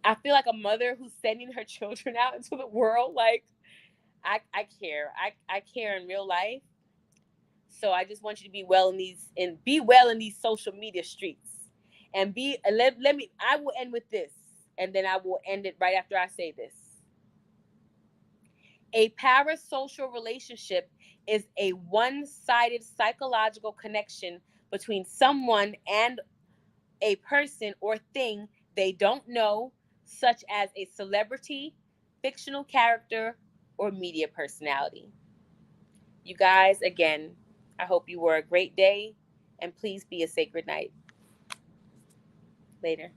I feel like a mother who's sending her children out into the world. Like, I care. I care in real life. So I just want you to be well in these social media streets. And let me I will end with this, and then I will end it right after I say this. A parasocial relationship is a one-sided psychological connection between someone and a person or thing they don't know, such as a celebrity, fictional character, or media personality. You guys, again, I hope you were a great day, and please be a sacred night. Later.